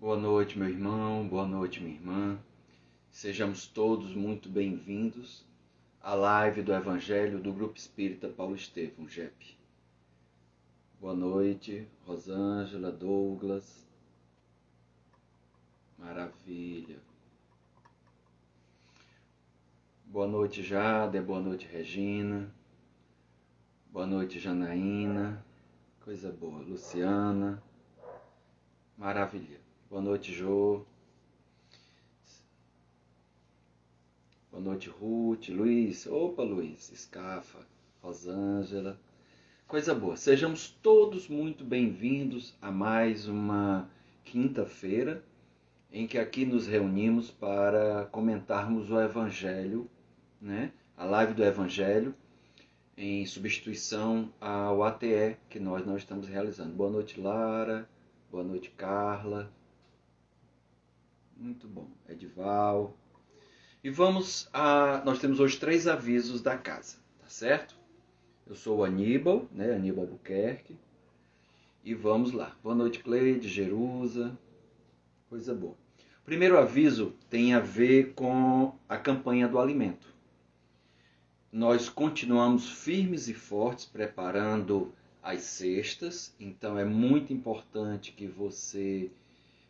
Boa noite, meu irmão, boa noite, minha irmã. Sejamos todos muito bem-vindos à live do Evangelho do Grupo Espírita Paulo Estevão, GEP. Boa noite, Rosângela, Douglas. Maravilha. Boa noite, Jade, boa noite, Regina. Boa noite, Janaína. Coisa boa. Luciana. Maravilha. Boa noite, Jô. Boa noite, Ruth, Luiz. Opa, Luiz. Escafa. Rosângela. Coisa boa. Sejamos todos muito bem-vindos a mais uma quinta-feira em que aqui nos reunimos para comentarmos o Evangelho, né? A live do Evangelho, em substituição ao ATE que nós não estamos realizando. Boa noite, Lara. Boa noite, Carla. Muito bom. Edival. E nós temos hoje 3 avisos da casa, tá certo? Eu sou o Aníbal, né? Aníbal Albuquerque. E vamos lá. Boa noite, Cleide, Jerusa. Coisa boa. O primeiro aviso tem a ver com a campanha do alimento. Nós continuamos firmes e fortes preparando as cestas, então é muito importante que você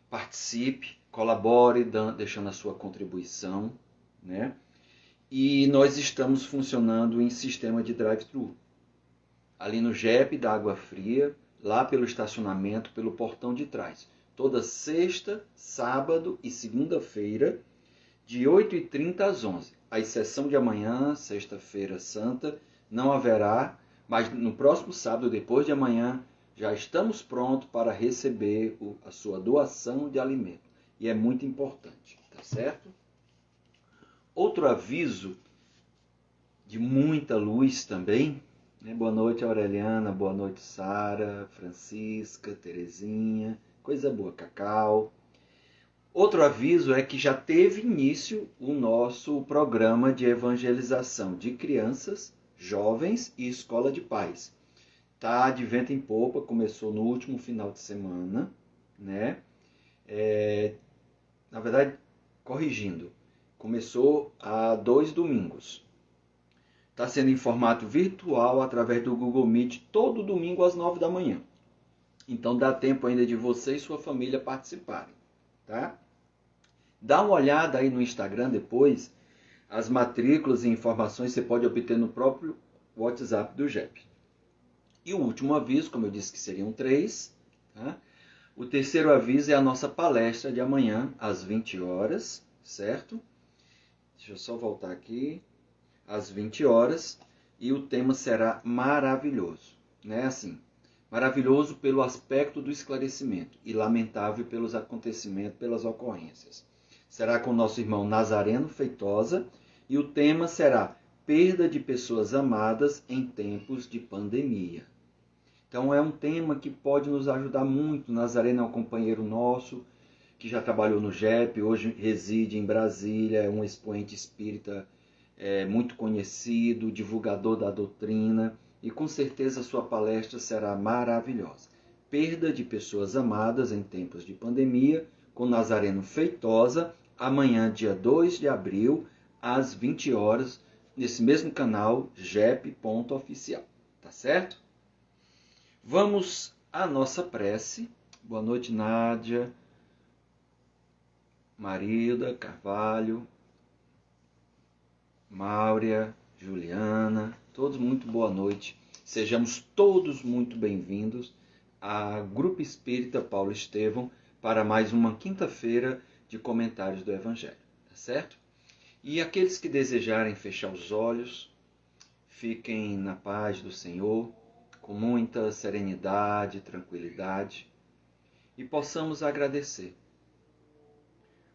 participe, colabore, deixando a sua contribuição, né? E nós estamos funcionando em sistema de drive-thru. Ali no GEP da Água Fria, lá pelo estacionamento, pelo portão de trás. Toda sexta, sábado e segunda-feira, de 8h30 às 11h. A exceção de amanhã, sexta-feira santa, não haverá, mas no próximo sábado, depois de amanhã, já estamos prontos para receber a sua doação de alimento. E é muito importante, tá certo? Outro aviso de muita luz também. Boa noite, Aureliana. Boa noite, Sara, Francisca, Terezinha. Coisa boa, Cacau. Outro aviso é que já teve início o nosso programa de evangelização de crianças, jovens e escola de pais. Tá de vento em popa, começou no último final de semana, né? Na verdade, corrigindo, começou há 2 domingos. Está sendo em formato virtual através do Google Meet todo domingo às 9 da manhã. Então dá tempo ainda de você e sua família participarem, tá? Dá uma olhada aí no Instagram depois. As matrículas e informações você pode obter no próprio WhatsApp do GEP. E o último aviso, como eu disse que seriam 3, tá? O terceiro aviso é a nossa palestra de amanhã às 20 horas, certo? Deixa eu só voltar aqui. Às 20 horas, e o tema será maravilhoso, né? Assim, maravilhoso pelo aspecto do esclarecimento e lamentável pelos acontecimentos, pelas ocorrências. Será com o nosso irmão Nazareno Feitosa, e o tema será perda de pessoas amadas em tempos de pandemia. Então é um tema que pode nos ajudar muito. Nazareno é um companheiro nosso, que já trabalhou no GEP, hoje reside em Brasília, é um expoente espírita muito conhecido, divulgador da doutrina, e com certeza a sua palestra será maravilhosa. Perda de pessoas amadas em tempos de pandemia, com Nazareno Feitosa, amanhã, dia 2 de abril, às 20 horas, nesse mesmo canal, gep.oficial. Tá certo? Vamos à nossa prece. Boa noite, Nádia, Marilda, Carvalho, Máurea, Juliana, todos muito boa noite. Sejamos todos muito bem-vindos a Grupo Espírita Paulo Estevão para mais uma quinta-feira de comentários do Evangelho, tá certo? E aqueles que desejarem fechar os olhos, fiquem na paz do Senhor, com muita serenidade e tranquilidade, e possamos agradecer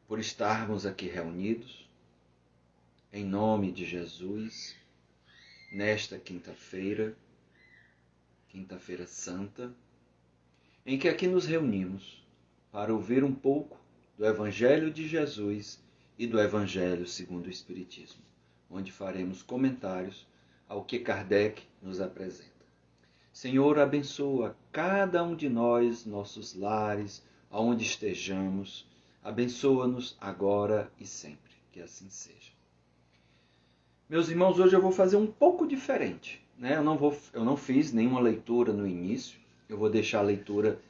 por estarmos aqui reunidos, em nome de Jesus, nesta quinta-feira santa, em que aqui nos reunimos para ouvir um pouco do Evangelho de Jesus e do Evangelho segundo o Espiritismo, onde faremos comentários ao que Kardec nos apresenta. Senhor, abençoa cada um de nós, nossos lares, aonde estejamos. Abençoa-nos agora e sempre. Que assim seja. Meus irmãos, hoje eu vou fazer um pouco diferente, né? Eu não fiz nenhuma leitura no início. Eu vou deixar a leitura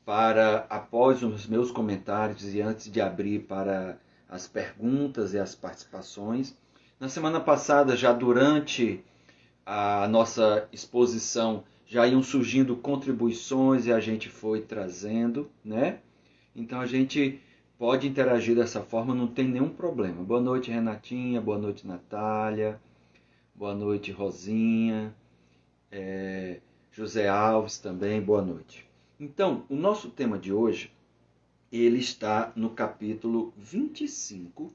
para após os meus comentários e antes de abrir para as perguntas e as participações. Na semana passada, já durante a nossa exposição, já iam surgindo contribuições e a gente foi trazendo, né? Então a gente pode interagir dessa forma, não tem nenhum problema. Boa noite, Renatinha. Boa noite, Natália. Boa noite, Rosinha. José Alves também, boa noite. Então, o nosso tema de hoje, ele está no capítulo 25,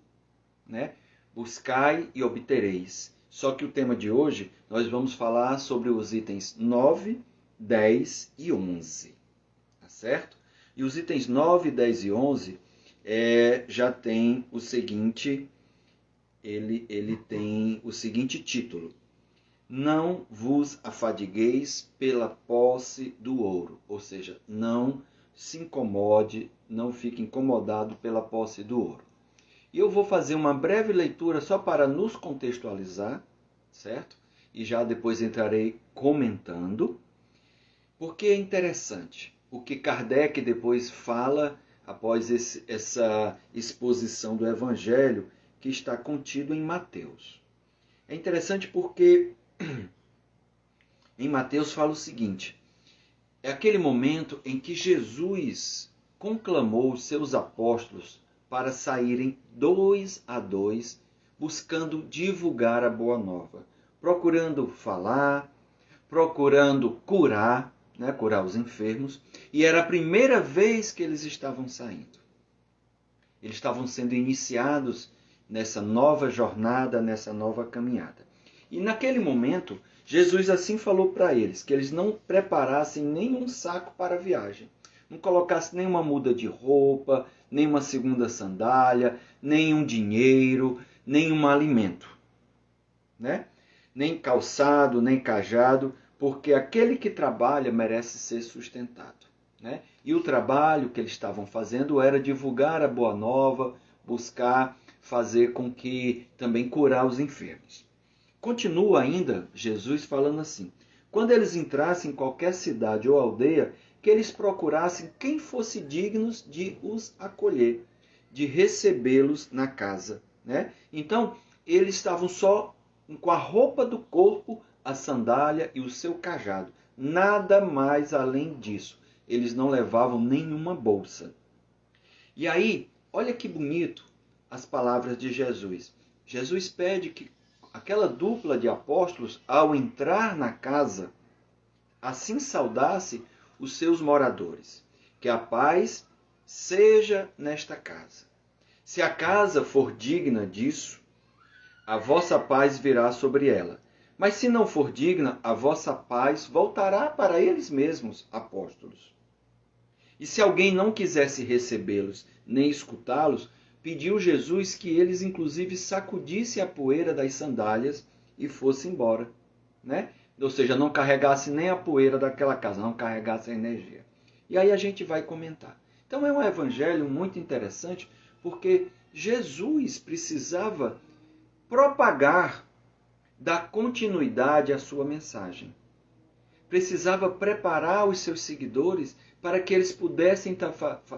né? Buscai e obtereis. Só que o tema de hoje, nós vamos falar sobre os itens 9, 10 e 11, tá certo? E os itens 9, 10 e 11 já tem o seguinte, ele tem o seguinte título: não vos afadigueis pela posse do ouro. Ou seja, não se incomode, não fique incomodado pela posse do ouro. E eu vou fazer uma breve leitura só para nos contextualizar, certo? E já depois entrarei comentando, porque é interessante o que Kardec depois fala após essa exposição do Evangelho que está contido em Mateus. É interessante porque em Mateus fala o seguinte: é aquele momento em que Jesus conclamou os seus apóstolos para saírem 2 a 2, buscando divulgar a boa nova, procurando falar, procurando curar, né, curar os enfermos, e era a primeira vez que eles estavam saindo. Eles estavam sendo iniciados nessa nova jornada, nessa nova caminhada. E naquele momento, Jesus assim falou para eles, que eles não preparassem nenhum saco para a viagem. Não colocassem nenhuma muda de roupa, nenhuma segunda sandália, nenhum dinheiro, nenhum alimento, né? Nem calçado, nem cajado, porque aquele que trabalha merece ser sustentado, né? E o trabalho que eles estavam fazendo era divulgar a boa nova, buscar fazer com que também curar os enfermos. Continua ainda Jesus falando assim: quando eles entrassem em qualquer cidade ou aldeia, que eles procurassem quem fosse dignos de os acolher, de recebê-los na casa, né? Então, eles estavam só com a roupa do corpo, a sandália e o seu cajado. Nada mais além disso. Eles não levavam nenhuma bolsa. E aí, olha que bonito as palavras de Jesus. Jesus pede que aquela dupla de apóstolos, ao entrar na casa, assim saudasse os seus moradores. Que a paz seja nesta casa. Se a casa for digna disso, a vossa paz virá sobre ela. Mas se não for digna, a vossa paz voltará para eles mesmos, apóstolos. E se alguém não quisesse recebê-los, nem escutá-los, pediu Jesus que eles inclusive sacudissem a poeira das sandálias e fossem embora, né? Ou seja, não carregasse nem a poeira daquela casa, não carregasse a energia. E aí a gente vai comentar. Então é um evangelho muito interessante, porque Jesus precisava propagar, dar continuidade à sua mensagem. Precisava preparar os seus seguidores para que eles pudessem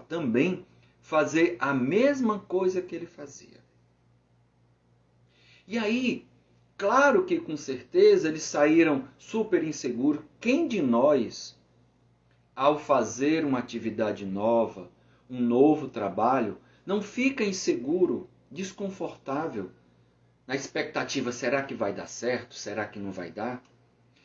também fazer a mesma coisa que ele fazia. E aí, claro que com certeza eles saíram super inseguros. Quem de nós, ao fazer uma atividade nova, um novo trabalho, não fica inseguro, desconfortável, na expectativa: será que vai dar certo? Será que não vai dar?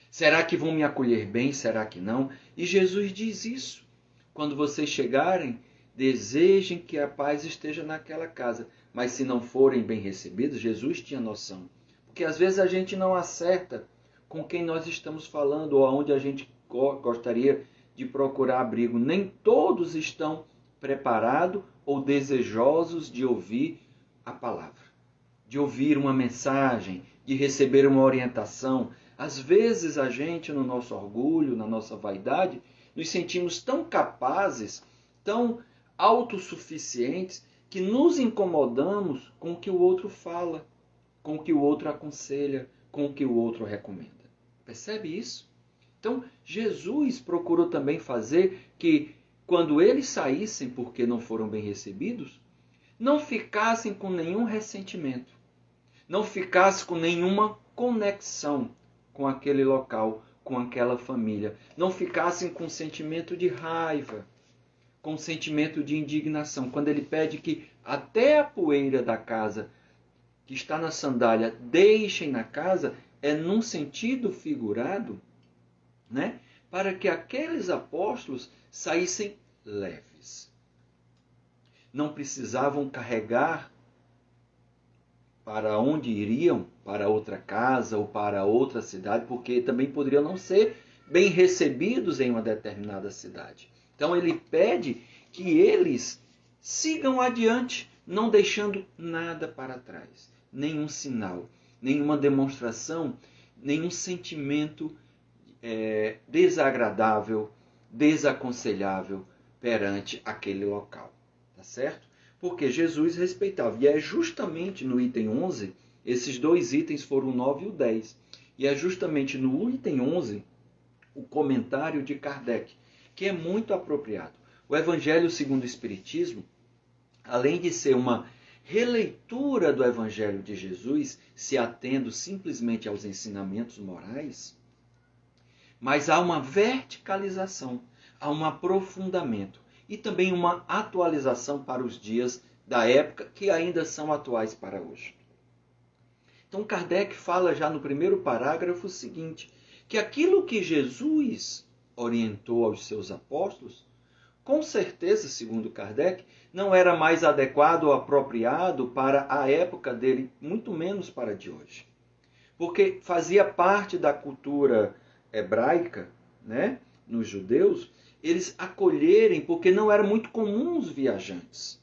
Será que vão me acolher bem? Será que não? E Jesus diz isso. Quando vocês chegarem, desejem que a paz esteja naquela casa. Mas se não forem bem recebidos, Jesus tinha noção. Porque às vezes a gente não acerta com quem nós estamos falando ou aonde a gente gostaria de procurar abrigo. Nem todos estão preparados ou desejosos de ouvir a palavra, de ouvir uma mensagem, de receber uma orientação. Às vezes a gente, no nosso orgulho, na nossa vaidade, nos sentimos tão capazes, tão autossuficientes que nos incomodamos com o que o outro fala, com o que o outro aconselha, com o que o outro recomenda. Percebe isso? Então, Jesus procurou também fazer que, quando eles saíssem porque não foram bem recebidos, não ficassem com nenhum ressentimento, não ficassem com nenhuma conexão com aquele local, com aquela família, não ficassem com sentimento de raiva, com sentimento de indignação. Quando ele pede que até a poeira da casa que está na sandália deixem na casa, é num sentido figurado, né? Para que aqueles apóstolos saíssem leves. Não precisavam carregar para onde iriam, para outra casa ou para outra cidade, porque também poderiam não ser bem recebidos em uma determinada cidade. Então ele pede que eles sigam adiante, não deixando nada para trás, nenhum sinal, nenhuma demonstração, nenhum sentimento desagradável, desaconselhável perante aquele local. Tá certo? Porque Jesus respeitava. E é justamente no item 11, esses dois itens foram o 9 e o 10. E é justamente no item 11 o comentário de Kardec, que é muito apropriado. O Evangelho segundo o Espiritismo, além de ser uma releitura do Evangelho de Jesus, se atendo simplesmente aos ensinamentos morais, mas há uma verticalização, há um aprofundamento e também uma atualização para os dias da época que ainda são atuais para hoje. Então Kardec fala já no primeiro parágrafo o seguinte, que aquilo que Jesus orientou aos seus apóstolos, com certeza, segundo Kardec, não era mais adequado ou apropriado para a época dele, muito menos para a de hoje. Porque fazia parte da cultura hebraica, né, nos judeus, eles acolherem, porque não era muito comum os viajantes.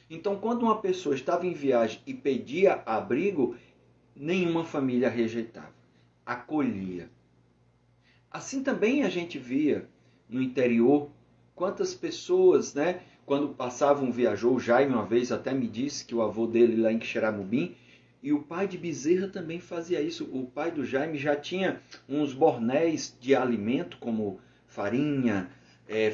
Então, quando uma pessoa estava em viagem e pedia abrigo, nenhuma família rejeitava, acolhia. Assim também a gente via no interior quantas pessoas, né, quando passavam, viajou, o Jaime uma vez até me disse que o avô dele lá em Quixeramobim, e o pai de Bezerra também fazia isso. O pai do Jaime já tinha uns bornéis de alimento, como farinha,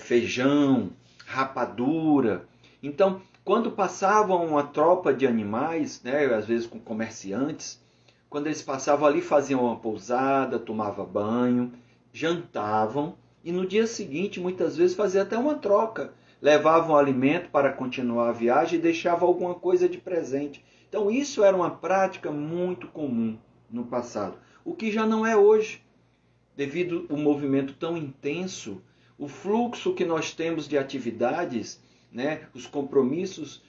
feijão, rapadura. Então, quando passavam uma tropa de animais, né, às vezes com comerciantes, quando eles passavam ali, faziam uma pousada, tomavam banho, jantavam, e no dia seguinte, muitas vezes, faziam até uma troca. Levavam alimento para continuar a viagem e deixavam alguma coisa de presente. Então, isso era uma prática muito comum no passado, o que já não é hoje, devido ao movimento tão intenso, o fluxo que nós temos de atividades, né, os compromissos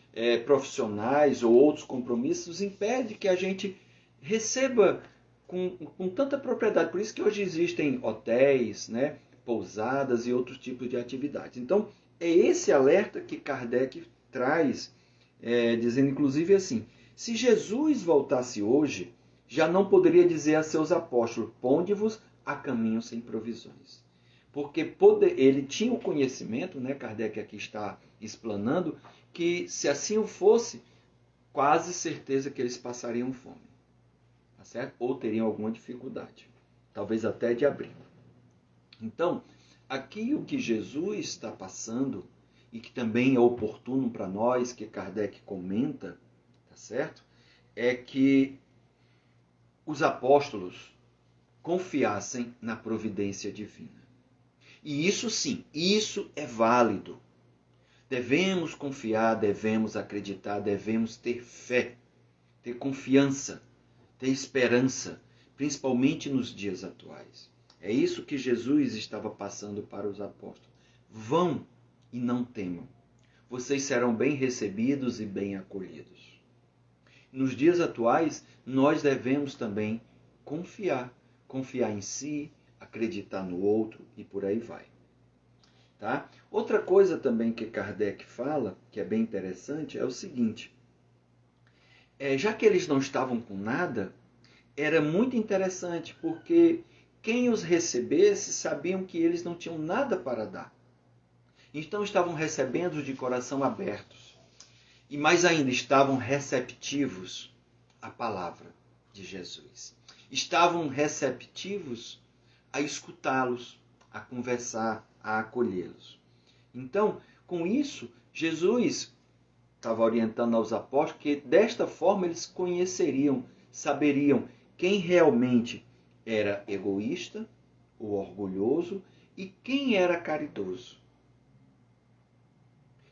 profissionais ou outros compromissos, impede que a gente receba com tanta propriedade. Por isso que hoje existem hotéis, né, pousadas e outros tipos de atividades. Então, é esse alerta que Kardec traz, dizendo inclusive assim, se Jesus voltasse hoje, já não poderia dizer a seus apóstolos, ponde-vos a caminho sem provisões. Porque ele tinha o conhecimento, né, Kardec aqui está explanando, que se assim o fosse, quase certeza que eles passariam fome. Tá certo? Ou teriam alguma dificuldade. Talvez até de abrigo. Então, aqui o que Jesus está passando, e que também é oportuno para nós, que Kardec comenta, tá certo? É que os apóstolos confiassem na providência divina. E isso sim, isso é válido. Devemos confiar, devemos acreditar, devemos ter fé, ter confiança, ter esperança, principalmente nos dias atuais. É isso que Jesus estava passando para os apóstolos. Vão e não temam. Vocês serão bem recebidos e bem acolhidos. Nos dias atuais, nós devemos também confiar em si, acreditar no outro e por aí vai. Tá? Outra coisa também que Kardec fala, que é bem interessante, é o seguinte. Já que eles não estavam com nada, era muito interessante, porque quem os recebesse sabiam que eles não tinham nada para dar. Então estavam recebendo de coração abertos. E mais ainda, estavam receptivos à palavra de Jesus. Estavam receptivos a escutá-los, a conversar, a acolhê-los. Então, com isso, Jesus estava orientando aos apóstolos que desta forma eles conheceriam, saberiam quem realmente era egoísta ou orgulhoso e quem era caridoso.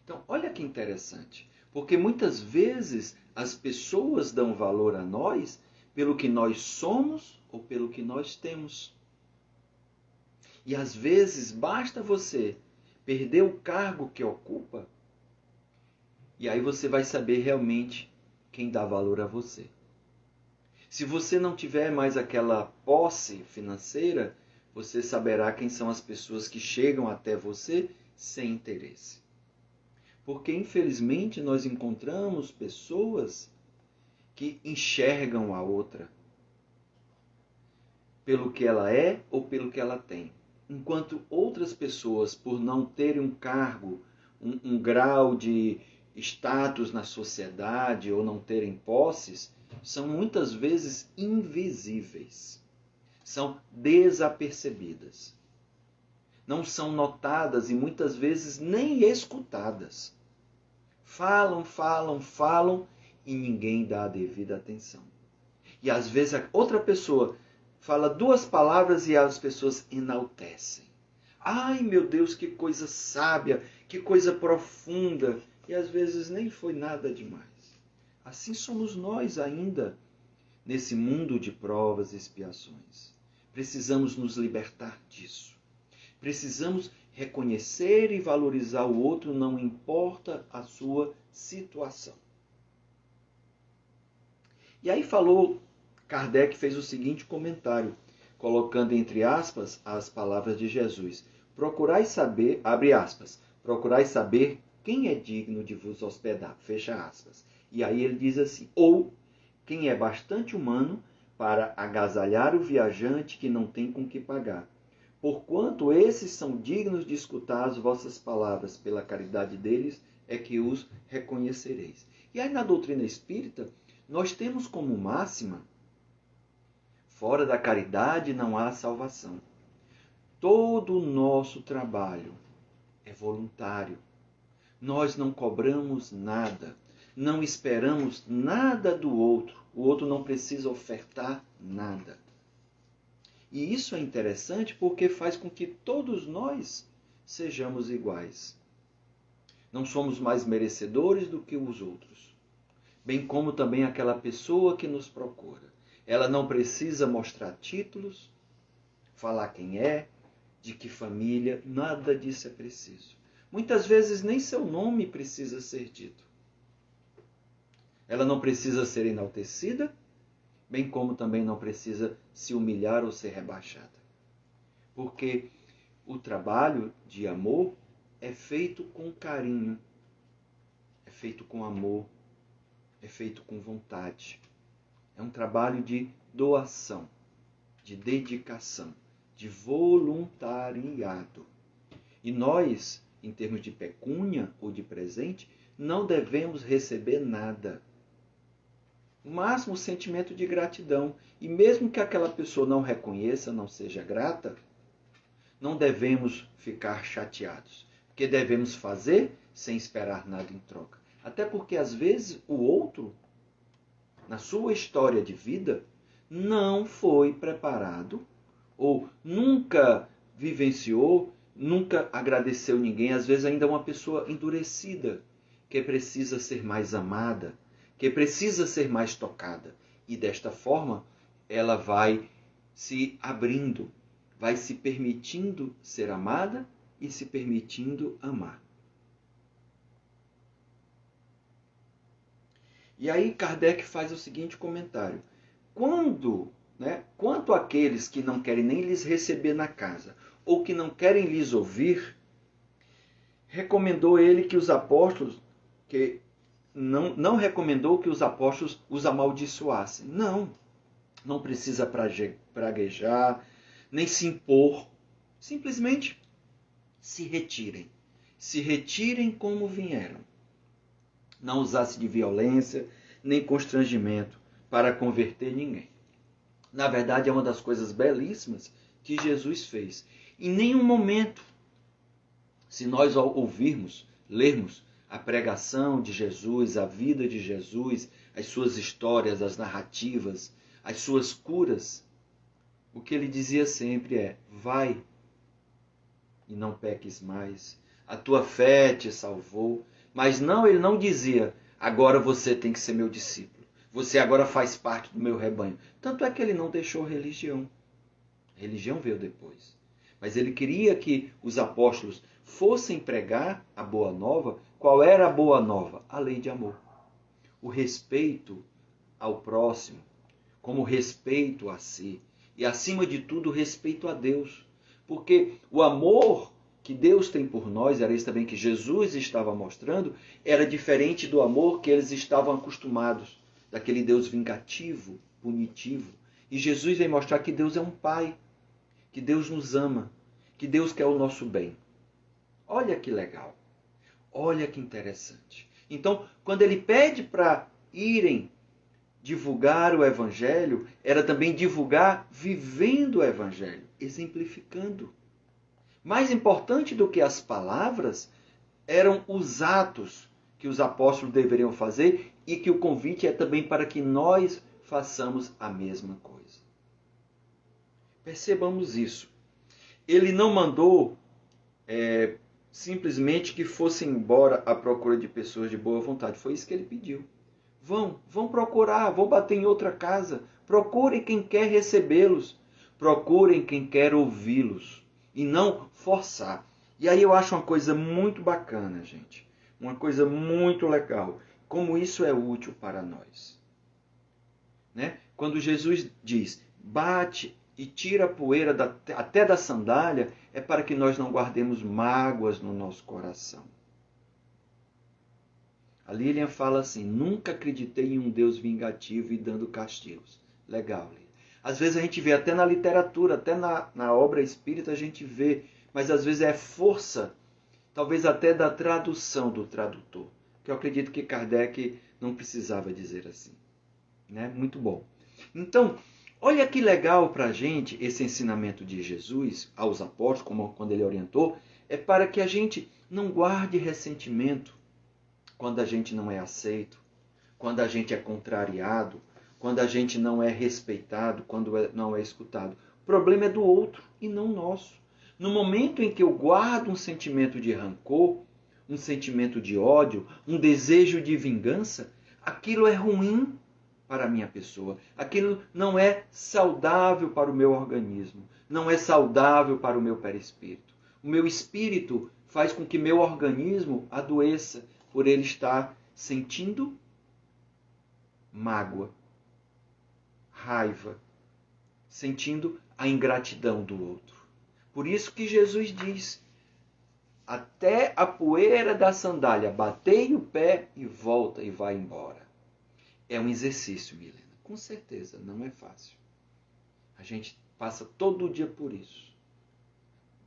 Então, olha que interessante, porque muitas vezes as pessoas dão valor a nós pelo que nós somos ou pelo que nós temos. E às vezes basta você perder o cargo que ocupa e aí você vai saber realmente quem dá valor a você. Se você não tiver mais aquela posse financeira, você saberá quem são as pessoas que chegam até você sem interesse. Porque, infelizmente, nós encontramos pessoas que enxergam a outra pelo que ela é ou pelo que ela tem. Enquanto outras pessoas, por não terem um cargo, um grau de status na sociedade ou não terem posses, são muitas vezes invisíveis, são desapercebidas, não são notadas e muitas vezes nem escutadas. Falam, falam, falam e ninguém dá a devida atenção. E às vezes a outra pessoa fala duas palavras e as pessoas enaltecem. Ai, meu Deus, que coisa sábia, que coisa profunda. E às vezes nem foi nada demais. Assim somos nós ainda, nesse mundo de provas e expiações. Precisamos nos libertar disso. Precisamos reconhecer e valorizar o outro, não importa a sua situação. E aí Kardec fez o seguinte comentário, colocando entre aspas as palavras de Jesus. Procurai saber, abre aspas, procurai saber quem é digno de vos hospedar, fecha aspas. E aí ele diz assim, ou quem é bastante humano para agasalhar o viajante que não tem com que pagar. Porquanto esses são dignos de escutar as vossas palavras, pela caridade deles é que os reconhecereis. E aí na doutrina espírita, nós temos como máxima, fora da caridade não há salvação. Todo o nosso trabalho é voluntário. Nós não cobramos nada, não esperamos nada do outro. O outro não precisa ofertar nada. E isso é interessante porque faz com que todos nós sejamos iguais. Não somos mais merecedores do que os outros. Bem como também aquela pessoa que nos procura. Ela não precisa mostrar títulos, falar quem é, de que família, nada disso é preciso. Muitas vezes nem seu nome precisa ser dito. Ela não precisa ser enaltecida, bem como também não precisa se humilhar ou ser rebaixada. Porque o trabalho de amor é feito com carinho, é feito com amor, é feito com vontade. É um trabalho de doação, de dedicação, de voluntariado. E nós, em termos de pecúnia ou de presente, não devemos receber nada. O máximo sentimento de gratidão. E mesmo que aquela pessoa não reconheça, não seja grata, não devemos ficar chateados. Porque devemos fazer sem esperar nada em troca. Até porque às vezes o outro, na sua história de vida, não foi preparado ou nunca vivenciou, nunca agradeceu ninguém. Às vezes ainda é uma pessoa endurecida, que precisa ser mais amada, que precisa ser mais tocada. E desta forma, ela vai se abrindo, vai se permitindo ser amada e se permitindo amar. E aí Kardec faz o seguinte comentário. Quanto àqueles que não querem nem lhes receber na casa, ou que não querem lhes ouvir, recomendou ele que os apóstolos, não recomendou que os apóstolos os amaldiçoassem. Não precisa praguejar, nem se impor. Simplesmente se retirem. se retirem como vieram. Não usasse de violência nem constrangimento para converter ninguém. Na verdade, é uma das coisas belíssimas que Jesus fez. Em nenhum momento, se nós ouvirmos, lermos a pregação de Jesus, a vida de Jesus, as suas histórias, as narrativas, as suas curas, o que ele dizia sempre é: vai e não peques mais. A tua fé te salvou. Mas não, ele não dizia: agora você tem que ser meu discípulo. Você agora faz parte do meu rebanho. Tanto é que ele não deixou religião. A religião veio depois. Mas ele queria que os apóstolos fossem pregar a boa nova. Qual era a boa nova? A lei de amor. O respeito ao próximo, como respeito a si. E, acima de tudo, o respeito a Deus. Porque o amor que Deus tem por nós, era isso também que Jesus estava mostrando, era diferente do amor que eles estavam acostumados, daquele Deus vingativo, punitivo. E Jesus vem mostrar que Deus é um Pai, que Deus nos ama, que Deus quer o nosso bem. Olha que legal, olha que interessante. Então, quando ele pede para irem divulgar o Evangelho, era também divulgar vivendo o Evangelho, exemplificando. Mais importante do que as palavras eram os atos que os apóstolos deveriam fazer e que o convite é também para que nós façamos a mesma coisa. Percebamos isso. Ele não mandou simplesmente que fossem embora à procura de pessoas de boa vontade. Foi isso que ele pediu. Vão procurar, vão bater em outra casa. Procurem quem quer recebê-los. Procurem quem quer ouvi-los. E não forçar. E aí eu acho uma coisa muito bacana, gente. Uma coisa muito legal. Como isso é útil para nós. Né? Quando Jesus diz, bate e tira a poeira até da sandália, é para que nós não guardemos mágoas no nosso coração. A Lilian fala assim, nunca acreditei em um Deus vingativo e dando castigos. Legal, Lilian. Às vezes a gente vê até na literatura, até na obra espírita a gente vê, mas às vezes é força, talvez até da tradução do tradutor, que eu acredito que Kardec não precisava dizer assim. Né? Muito bom. Então, olha que legal para a gente esse ensinamento de Jesus aos apóstolos, como quando ele orientou, é para que a gente não guarde ressentimento quando a gente não é aceito, quando a gente é contrariado, quando a gente não é respeitado, quando não é escutado. O problema é do outro e não nosso. No momento em que eu guardo um sentimento de rancor, um sentimento de ódio, um desejo de vingança, aquilo é ruim para a minha pessoa. Aquilo não é saudável para o meu organismo, não é saudável para o meu perispírito. O meu espírito faz com que meu organismo adoeça por ele estar sentindo mágoa, raiva, sentindo a ingratidão do outro. Por isso que Jesus diz, até a poeira da sandália, batei o pé e volta e vai embora. É um exercício, Milena. Com certeza, não é fácil. A gente passa todo dia por isso.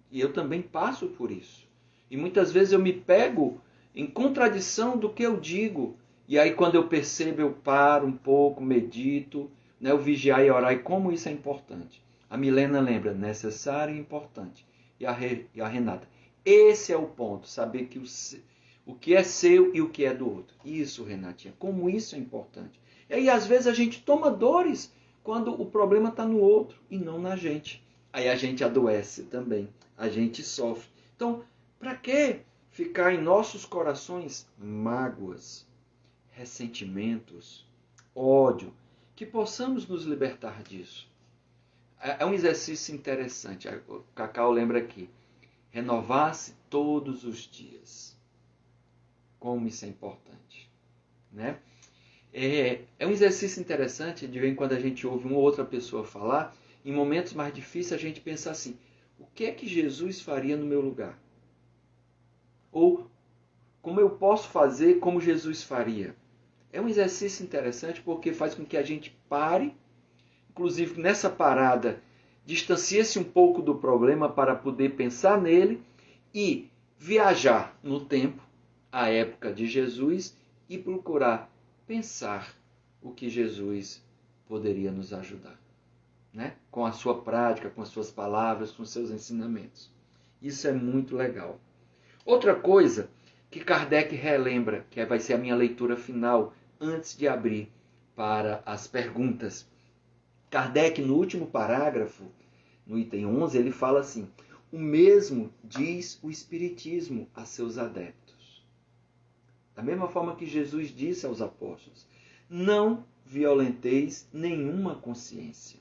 E eu também passo por isso. E muitas vezes eu me pego em contradição do que eu digo. E aí quando eu percebo, eu paro um pouco, medito, né, o vigiar e orar. E como isso é importante. A Milena lembra, necessário e importante. E a Renata, esse é o ponto, saber que o que é seu e o que é do outro. Isso, Renatinha, como isso é importante. E aí às vezes a gente toma dores quando o problema está no outro e não na gente. Aí a gente adoece também, a gente sofre. Então, para que ficar em nossos corações mágoas, ressentimentos, ódio? Que possamos nos libertar disso. É um exercício interessante. O Cacau lembra aqui. Renovar-se todos os dias. Como isso é importante. Né? É um exercício interessante de vez em quando a gente ouve uma ou outra pessoa falar. Em momentos mais difíceis a gente pensa assim. O que é que Jesus faria no meu lugar? Ou como eu posso fazer como Jesus faria? É um exercício interessante porque faz com que a gente pare. Inclusive, nessa parada, distancie-se um pouco do problema para poder pensar nele e viajar no tempo, à época de Jesus, e procurar pensar o que Jesus poderia nos ajudar, né? Com a sua prática, com as suas palavras, com os seus ensinamentos. Isso é muito legal. Outra coisa que Kardec relembra, que vai ser a minha leitura final, antes de abrir para as perguntas. Kardec, no último parágrafo, no item 11, ele fala assim: o mesmo diz o Espiritismo a seus adeptos. Da mesma forma que Jesus disse aos apóstolos: não violenteis nenhuma consciência.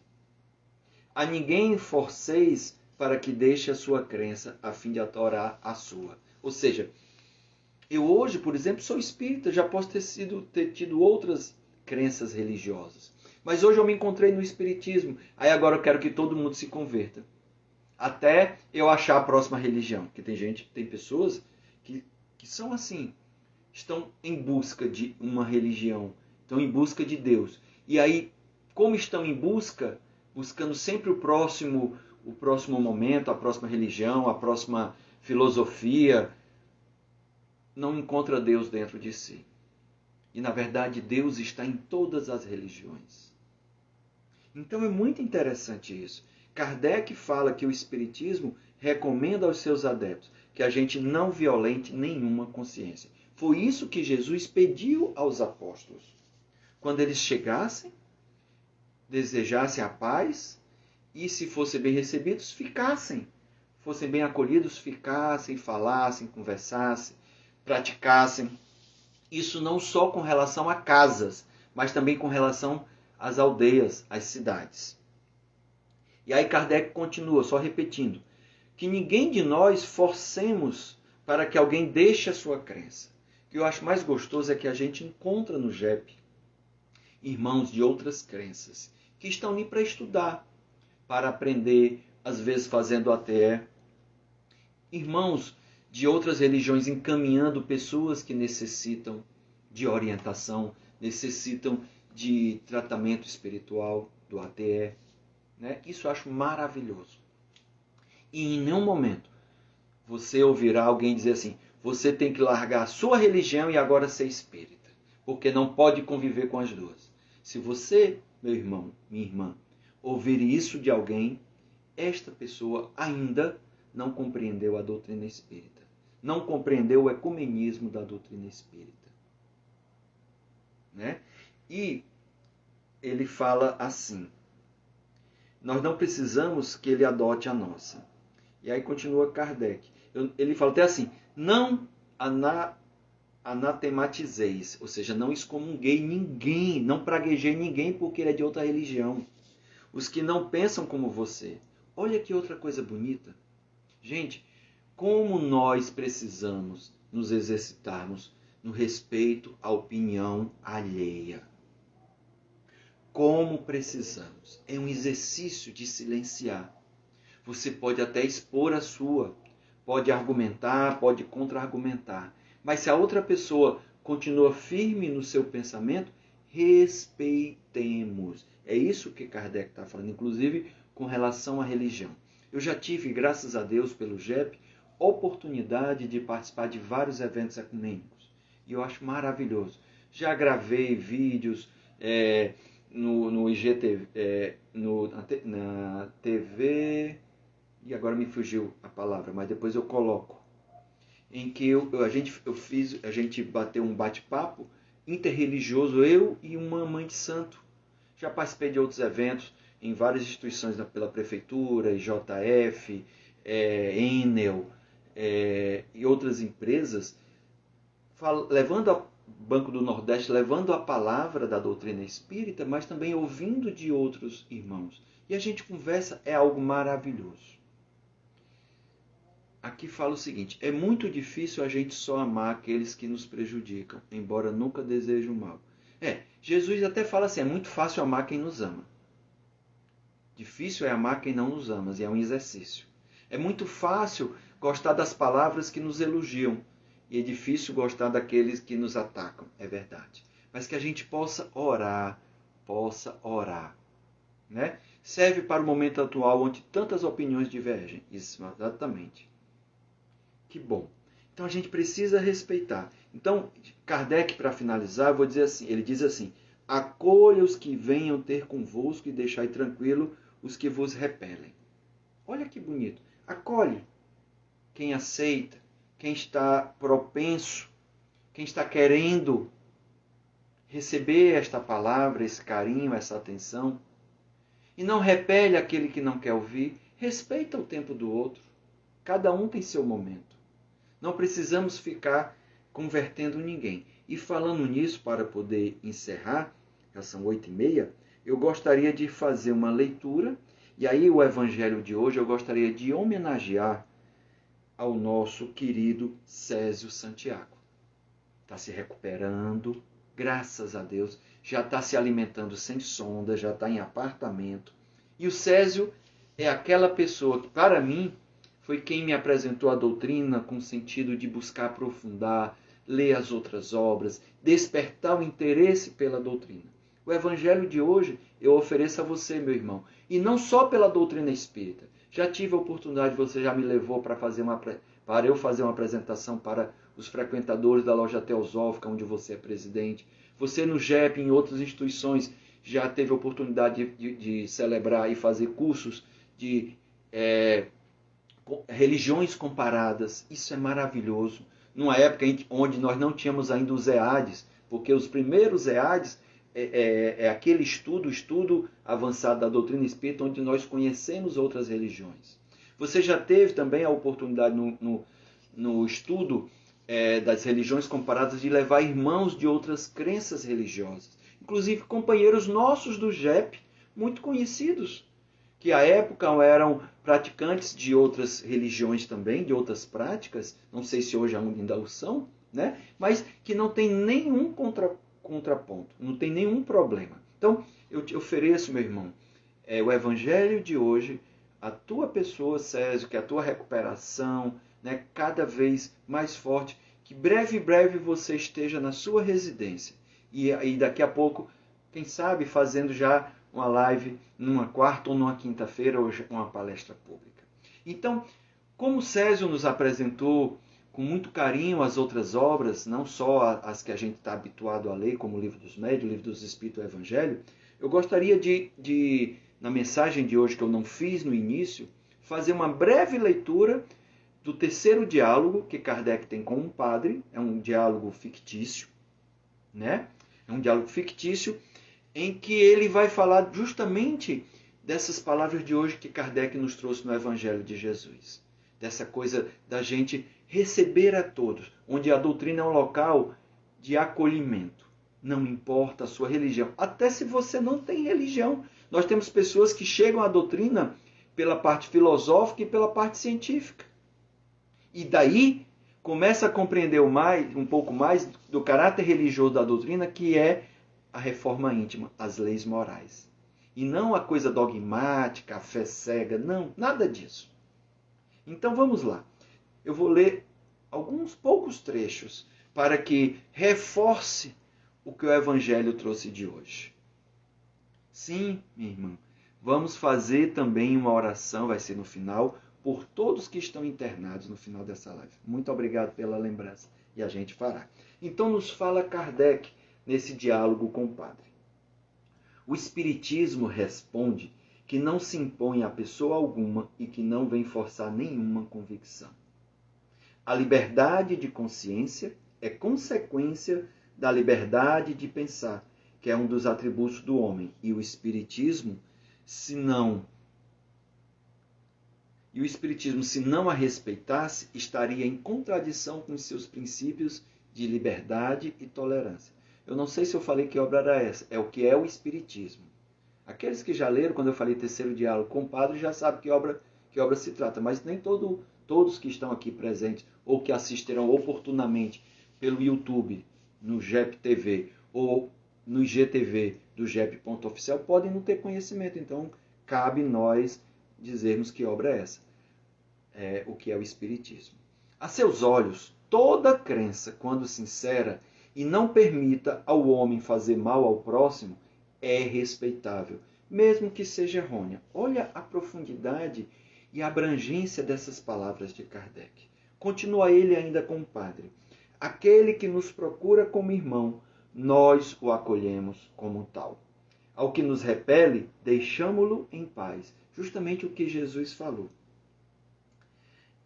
A ninguém forceis para que deixe a sua crença, a fim de adorar a sua. Ou seja, eu hoje, por exemplo, sou espírita, já posso ter tido outras crenças religiosas. Mas hoje eu me encontrei no espiritismo, aí agora eu quero que todo mundo se converta. Até eu achar a próxima religião. Porque tem pessoas que são assim, estão em busca de uma religião, estão em busca de Deus. E aí, como estão em busca, buscando sempre o próximo momento, a próxima religião, a próxima filosofia, não encontra Deus dentro de si. E na verdade Deus está em todas as religiões. Então é muito interessante isso. Kardec fala que o Espiritismo recomenda aos seus adeptos que a gente não violente nenhuma consciência. Foi isso que Jesus pediu aos apóstolos. Quando eles chegassem, desejassem a paz e, se fossem bem recebidos, ficassem. Fossem bem acolhidos, ficassem, falassem, conversassem, praticassem. Isso não só com relação a casas, mas também com relação às aldeias, às cidades. E aí Kardec continua, só repetindo, que ninguém de nós forcemos para que alguém deixe a sua crença. O que eu acho mais gostoso é que a gente encontra no JEP irmãos de outras crenças, que estão ali para estudar, para aprender, às vezes fazendo ATE. Irmãos de outras religiões encaminhando pessoas que necessitam de orientação, necessitam de tratamento espiritual, do ATE. Né? Isso eu acho maravilhoso. E em nenhum momento você ouvirá alguém dizer assim: você tem que largar a sua religião e agora ser espírita, porque não pode conviver com as duas. Se você, meu irmão, minha irmã, ouvir isso de alguém, esta pessoa ainda não compreendeu a doutrina espírita. Não compreendeu o ecumenismo da doutrina espírita. Né? E ele fala assim: nós não precisamos que ele adote a nossa. E aí continua Kardec. Ele fala até assim: não anatematizeis, ou seja, não excomunguei ninguém, não praguejei ninguém porque ele é de outra religião. Os que não pensam como você. Olha que outra coisa bonita. Gente, como nós precisamos nos exercitarmos no respeito à opinião alheia. Como precisamos. É um exercício de silenciar. Você pode até expor a sua, pode argumentar, pode contra-argumentar. Mas se a outra pessoa continua firme no seu pensamento, respeitemos. É isso que Kardec está falando, inclusive com relação à religião. Eu já tive, graças a Deus, pelo JEP, oportunidade de participar de vários eventos ecumênicos. E eu acho maravilhoso. Já gravei vídeos no IGTV, na TV... E agora me fugiu a palavra, mas depois eu coloco. Em que a gente bateu um bate-papo interreligioso, eu e uma mãe de santo. Já participei de outros eventos em várias instituições pela prefeitura, IJF, Enel e outras empresas, levando a Banco do Nordeste, levando a palavra da doutrina espírita, mas também ouvindo de outros irmãos. E a gente conversa, é algo maravilhoso. Aqui fala o seguinte: é muito difícil a gente só amar aqueles que nos prejudicam, embora nunca deseje o mal. Jesus até fala assim: é muito fácil amar quem nos ama. Difícil é amar quem não nos ama, e é um exercício. É muito fácil gostar das palavras que nos elogiam, e é difícil gostar daqueles que nos atacam, é verdade. Mas que a gente possa orar. Né? Serve para o momento atual, onde tantas opiniões divergem. Isso, exatamente. Que bom. Então a gente precisa respeitar. Então, Kardec, para finalizar, eu vou dizer assim, ele diz assim: acolha os que venham ter convosco e deixai tranquilo os que vos repelem. Olha que bonito. Acolhe quem aceita, quem está propenso, quem está querendo receber esta palavra, esse carinho, essa atenção. E não repele aquele que não quer ouvir. Respeita o tempo do outro. Cada um tem seu momento. Não precisamos ficar convertendo ninguém. E falando nisso, para poder encerrar, já são 8h30, eu gostaria de fazer uma leitura. E aí o evangelho de hoje eu gostaria de homenagear ao nosso querido Césio Santiago. Está se recuperando, graças a Deus. Já está se alimentando sem sonda, já está em apartamento. E o Césio é aquela pessoa que, para mim, foi quem me apresentou a doutrina com o sentido de buscar aprofundar, ler as outras obras, despertar o interesse pela doutrina. O evangelho de hoje eu ofereço a você, meu irmão, e não só pela doutrina espírita. Já tive a oportunidade, você já me levou para eu fazer uma apresentação para os frequentadores da loja Teosófica, onde você é presidente. Você no JEP, em outras instituições, já teve a oportunidade de celebrar e fazer cursos de religiões comparadas. Isso é maravilhoso. Numa época onde nós não tínhamos ainda os EADs, porque os primeiros EADs é aquele estudo avançado da doutrina espírita, onde nós conhecemos outras religiões. Você já teve também a oportunidade no estudo das religiões comparadas de levar irmãos de outras crenças religiosas. Inclusive companheiros nossos do JEP, muito conhecidos, que à época eram praticantes de outras religiões também, de outras práticas, não sei se hoje ainda o são, né? Mas que não tem nenhum contraponto, não tem nenhum problema. Então, eu te ofereço, meu irmão, o evangelho de hoje, a tua pessoa, Césio, que a tua recuperação, né, cada vez mais forte, que breve você esteja na sua residência. E daqui a pouco, quem sabe, fazendo já uma live numa quarta ou numa quinta-feira, ou uma palestra pública. Então, como Césio nos apresentou com muito carinho as outras obras, não só as que a gente está habituado a ler, como o Livro dos Médiuns, o Livro dos Espíritos, o Evangelho, eu gostaria de, na mensagem de hoje que eu não fiz no início, fazer uma breve leitura do terceiro diálogo que Kardec tem com um padre. É um diálogo fictício, né? É um diálogo fictício em que ele vai falar justamente dessas palavras de hoje que Kardec nos trouxe no Evangelho de Jesus. Dessa coisa da gente receber a todos, onde a doutrina é um local de acolhimento. Não importa a sua religião. Até se você não tem religião. Nós temos pessoas que chegam à doutrina pela parte filosófica e pela parte científica. E daí começa a compreender um pouco mais do caráter religioso da doutrina, que é a reforma íntima, as leis morais. E não a coisa dogmática, a fé cega, não, nada disso. Então vamos lá. Eu vou ler alguns poucos trechos para que reforce o que o Evangelho trouxe de hoje. Sim, minha irmã, vamos fazer também uma oração, vai ser no final, por todos que estão internados no final dessa live. Muito obrigado pela lembrança. E a gente fará. Então nos fala Kardec nesse diálogo com o padre. O Espiritismo responde que não se impõe a pessoa alguma e que não vem forçar nenhuma convicção. A liberdade de consciência é consequência da liberdade de pensar, que é um dos atributos do homem. E o Espiritismo, se não a respeitasse, estaria em contradição com seus princípios de liberdade e tolerância. Eu não sei se eu falei que obra era essa. É o que é o Espiritismo. Aqueles que já leram, quando eu falei terceiro diálogo com o padre, já sabem que obra se trata. Mas nem todos que estão aqui presentes ou que assistirão oportunamente pelo YouTube, no JEP TV ou no IGTV do JEP.oficial podem não ter conhecimento. Então, cabe nós dizermos que obra é essa. O que é o Espiritismo. A seus olhos, toda crença, quando sincera e não permita ao homem fazer mal ao próximo, é respeitável, mesmo que seja errônea. Olha a profundidade e a abrangência dessas palavras de Kardec. Continua ele ainda com o padre. Aquele que nos procura como irmão, nós o acolhemos como tal. Ao que nos repele, deixamo-lo em paz. Justamente o que Jesus falou.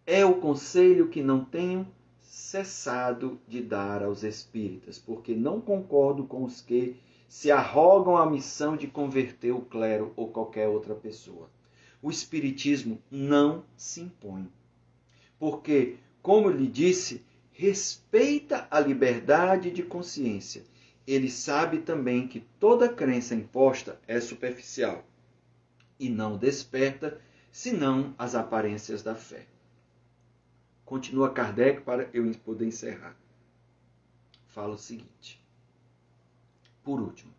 É o conselho que não tenho cessado de dar aos espíritas, porque não concordo com os que se arrogam a missão de converter o clero ou qualquer outra pessoa. O espiritismo não se impõe, porque, como lhe disse, respeita a liberdade de consciência. Ele sabe também que toda crença imposta é superficial e não desperta, senão as aparências da fé. Continua Kardec para eu poder encerrar. Fala o seguinte. Por último,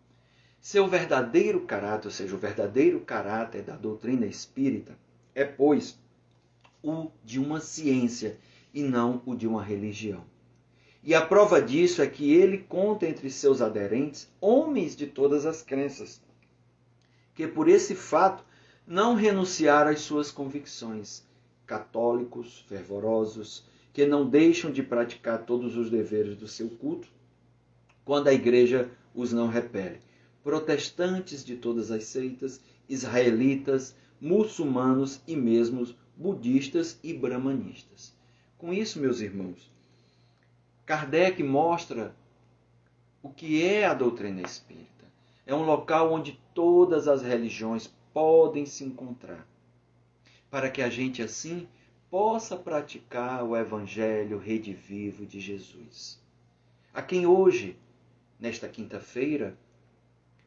seu verdadeiro caráter, ou seja, o verdadeiro caráter da doutrina espírita é, pois, o de uma ciência e não o de uma religião. E a prova disso é que ele conta entre seus aderentes homens de todas as crenças, que por esse fato não renunciaram às suas convicções, católicos, fervorosos, que não deixam de praticar todos os deveres do seu culto, quando a igreja os não repele. Protestantes de todas as seitas, israelitas, muçulmanos e mesmo budistas e brahmanistas. Com isso, meus irmãos, Kardec mostra o que é a doutrina espírita. É um local onde todas as religiões podem se encontrar, para que a gente assim possa praticar o evangelho redivivo de Jesus. A quem hoje, nesta quinta-feira,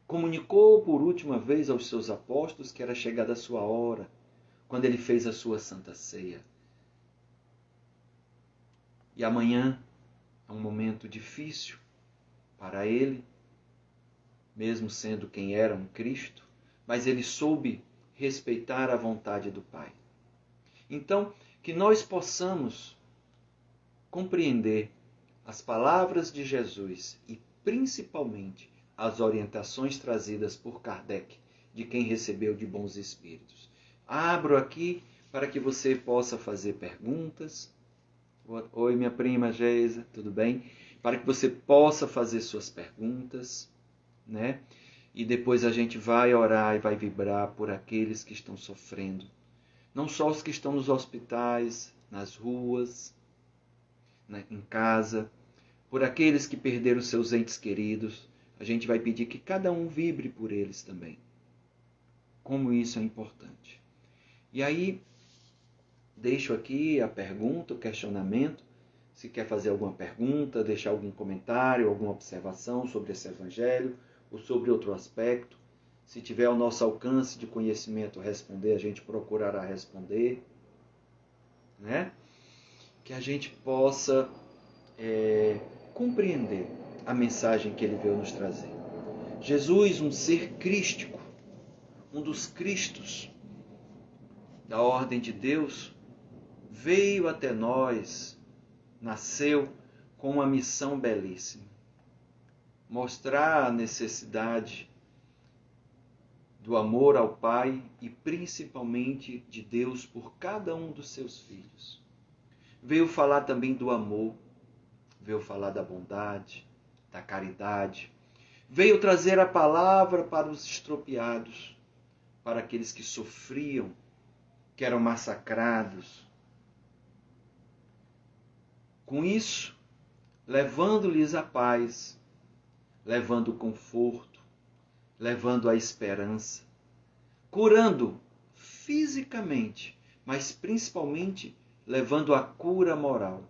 comunicou por última vez aos seus apóstolos que era chegada a sua hora, quando ele fez a sua santa ceia. E amanhã é um momento difícil para ele, mesmo sendo quem era um Cristo, mas ele soube respeitar a vontade do Pai. Então, que nós possamos compreender as palavras de Jesus e principalmente as orientações trazidas por Kardec, de quem recebeu de bons espíritos. Abro aqui para que você possa fazer perguntas. Oi, minha prima Geisa, tudo bem? Para que você possa fazer suas perguntas, né? E depois a gente vai orar e vai vibrar por aqueles que estão sofrendo. Não só os que estão nos hospitais, nas ruas, né, em casa, por aqueles que perderam seus entes queridos. A gente vai pedir que cada um vibre por eles também. Como isso é importante. E aí, deixo aqui a pergunta, o questionamento. Se quer fazer alguma pergunta, deixar algum comentário, alguma observação sobre esse evangelho ou sobre outro aspecto. Se tiver ao nosso alcance de conhecimento responder, a gente procurará responder, né? Que a gente possa compreender a mensagem que ele veio nos trazer. Jesus, um ser crístico, um dos Cristos da ordem de Deus, veio até nós, nasceu com uma missão belíssima. Mostrar a necessidade do amor ao Pai e principalmente de Deus por cada um dos seus filhos. Veio falar também do amor, veio falar da bondade, da caridade. Veio trazer a palavra para os estropiados, para aqueles que sofriam, que eram massacrados. Com isso, levando-lhes a paz, levando o conforto, levando a esperança, curando fisicamente, mas principalmente levando a cura moral,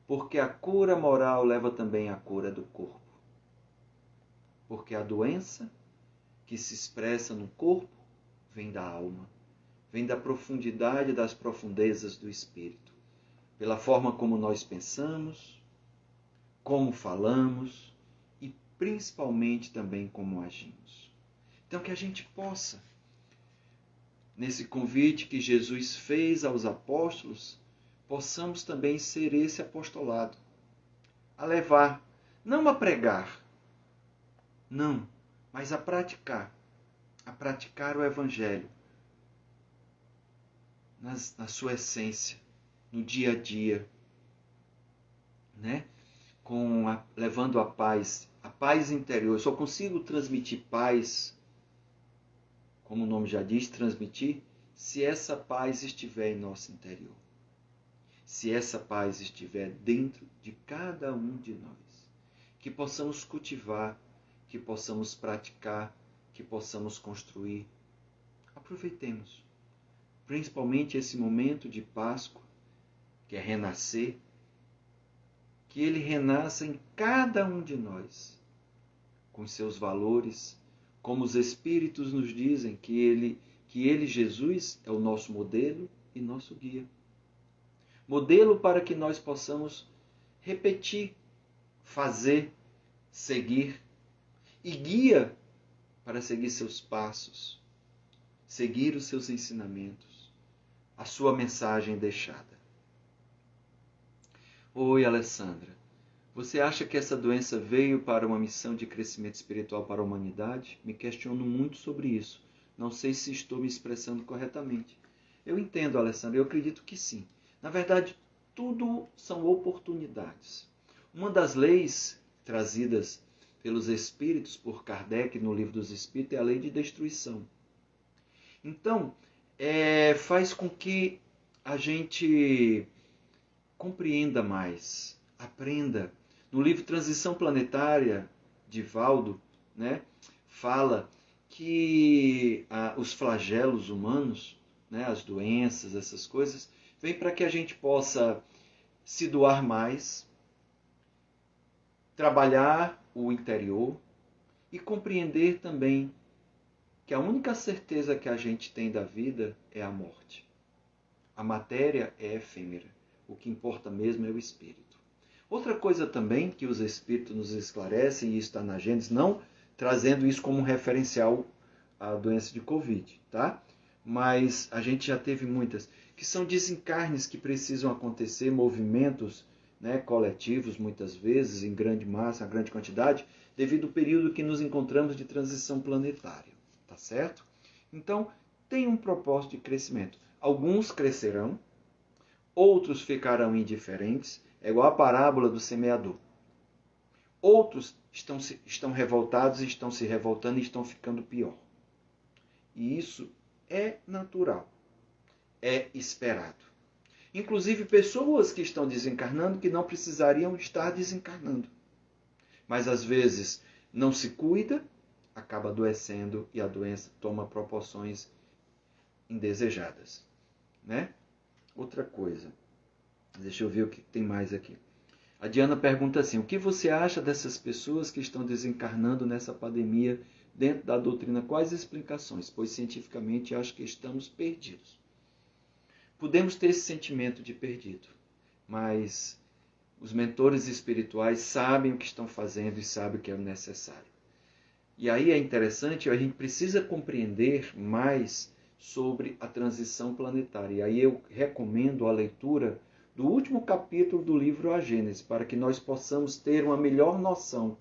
porque a cura moral leva também à cura do corpo. Porque a doença que se expressa no corpo vem da alma, vem da profundidade das profundezas do espírito, pela forma como nós pensamos, como falamos e principalmente também como agimos. Então que a gente possa, nesse convite que Jesus fez aos apóstolos, possamos também ser esse apostolado, a levar, não a pregar, não, mas a praticar o Evangelho na sua essência, no dia a dia, né? Levando a paz interior. Eu só consigo transmitir paz, como o nome já diz, transmitir, se essa paz estiver em nosso interior. Se essa paz estiver dentro de cada um de nós. Que possamos cultivar, que possamos praticar, que possamos construir. Aproveitemos, principalmente esse momento de Páscoa, que é renascer, que ele renasça em cada um de nós, com seus valores, como os Espíritos nos dizem que ele, Jesus, é o nosso modelo e nosso guia. Modelo para que nós possamos repetir, fazer, seguir, e guia para seguir seus passos, seguir os seus ensinamentos, a sua mensagem deixada. Oi, Alessandra. Você acha que essa doença veio para uma missão de crescimento espiritual para a humanidade? Me questiono muito sobre isso. Não sei se estou me expressando corretamente. Eu entendo, Alessandra, eu acredito que sim. Na verdade, tudo são oportunidades. Uma das leis trazidas pelos Espíritos por Kardec no Livro dos Espíritos é a lei de destruição. Então, faz com que a gente compreenda mais, aprenda. No livro Transição Planetária, de Valdo, né, fala que os flagelos humanos, né, as doenças, essas coisas, vêm para que a gente possa se doar mais, trabalhar o interior e compreender também que a única certeza que a gente tem da vida é a morte. A matéria é efêmera. O que importa mesmo é o espírito. Outra coisa também que os espíritos nos esclarecem, e isso está na Gênesis, não trazendo isso como um referencial à doença de Covid, tá? Mas a gente já teve muitas, que são desencarnes que precisam acontecer, movimentos, né, coletivos, muitas vezes, em grande massa, em grande quantidade, devido ao período que nos encontramos de transição planetária, tá certo? Então, tem um propósito de crescimento. Alguns crescerão, outros ficarão indiferentes, é igual a parábola do semeador. Outros estão revoltados, estão se revoltando e estão ficando pior. E isso é natural, é esperado. Inclusive pessoas que estão desencarnando que não precisariam estar desencarnando. Mas às vezes não se cuida, acaba adoecendo e a doença toma proporções indesejadas, né? Outra coisa, deixa eu ver o que tem mais aqui. A Diana pergunta assim, o que você acha dessas pessoas que estão desencarnando nessa pandemia dentro da doutrina? Quais explicações? Pois cientificamente acho que estamos perdidos. Podemos ter esse sentimento de perdido, mas os mentores espirituais sabem o que estão fazendo e sabem o que é necessário. E aí é interessante, a gente precisa compreender mais sobre a transição planetária. E aí eu recomendo a leitura do último capítulo do livro A Gênese, para que nós possamos ter uma melhor noção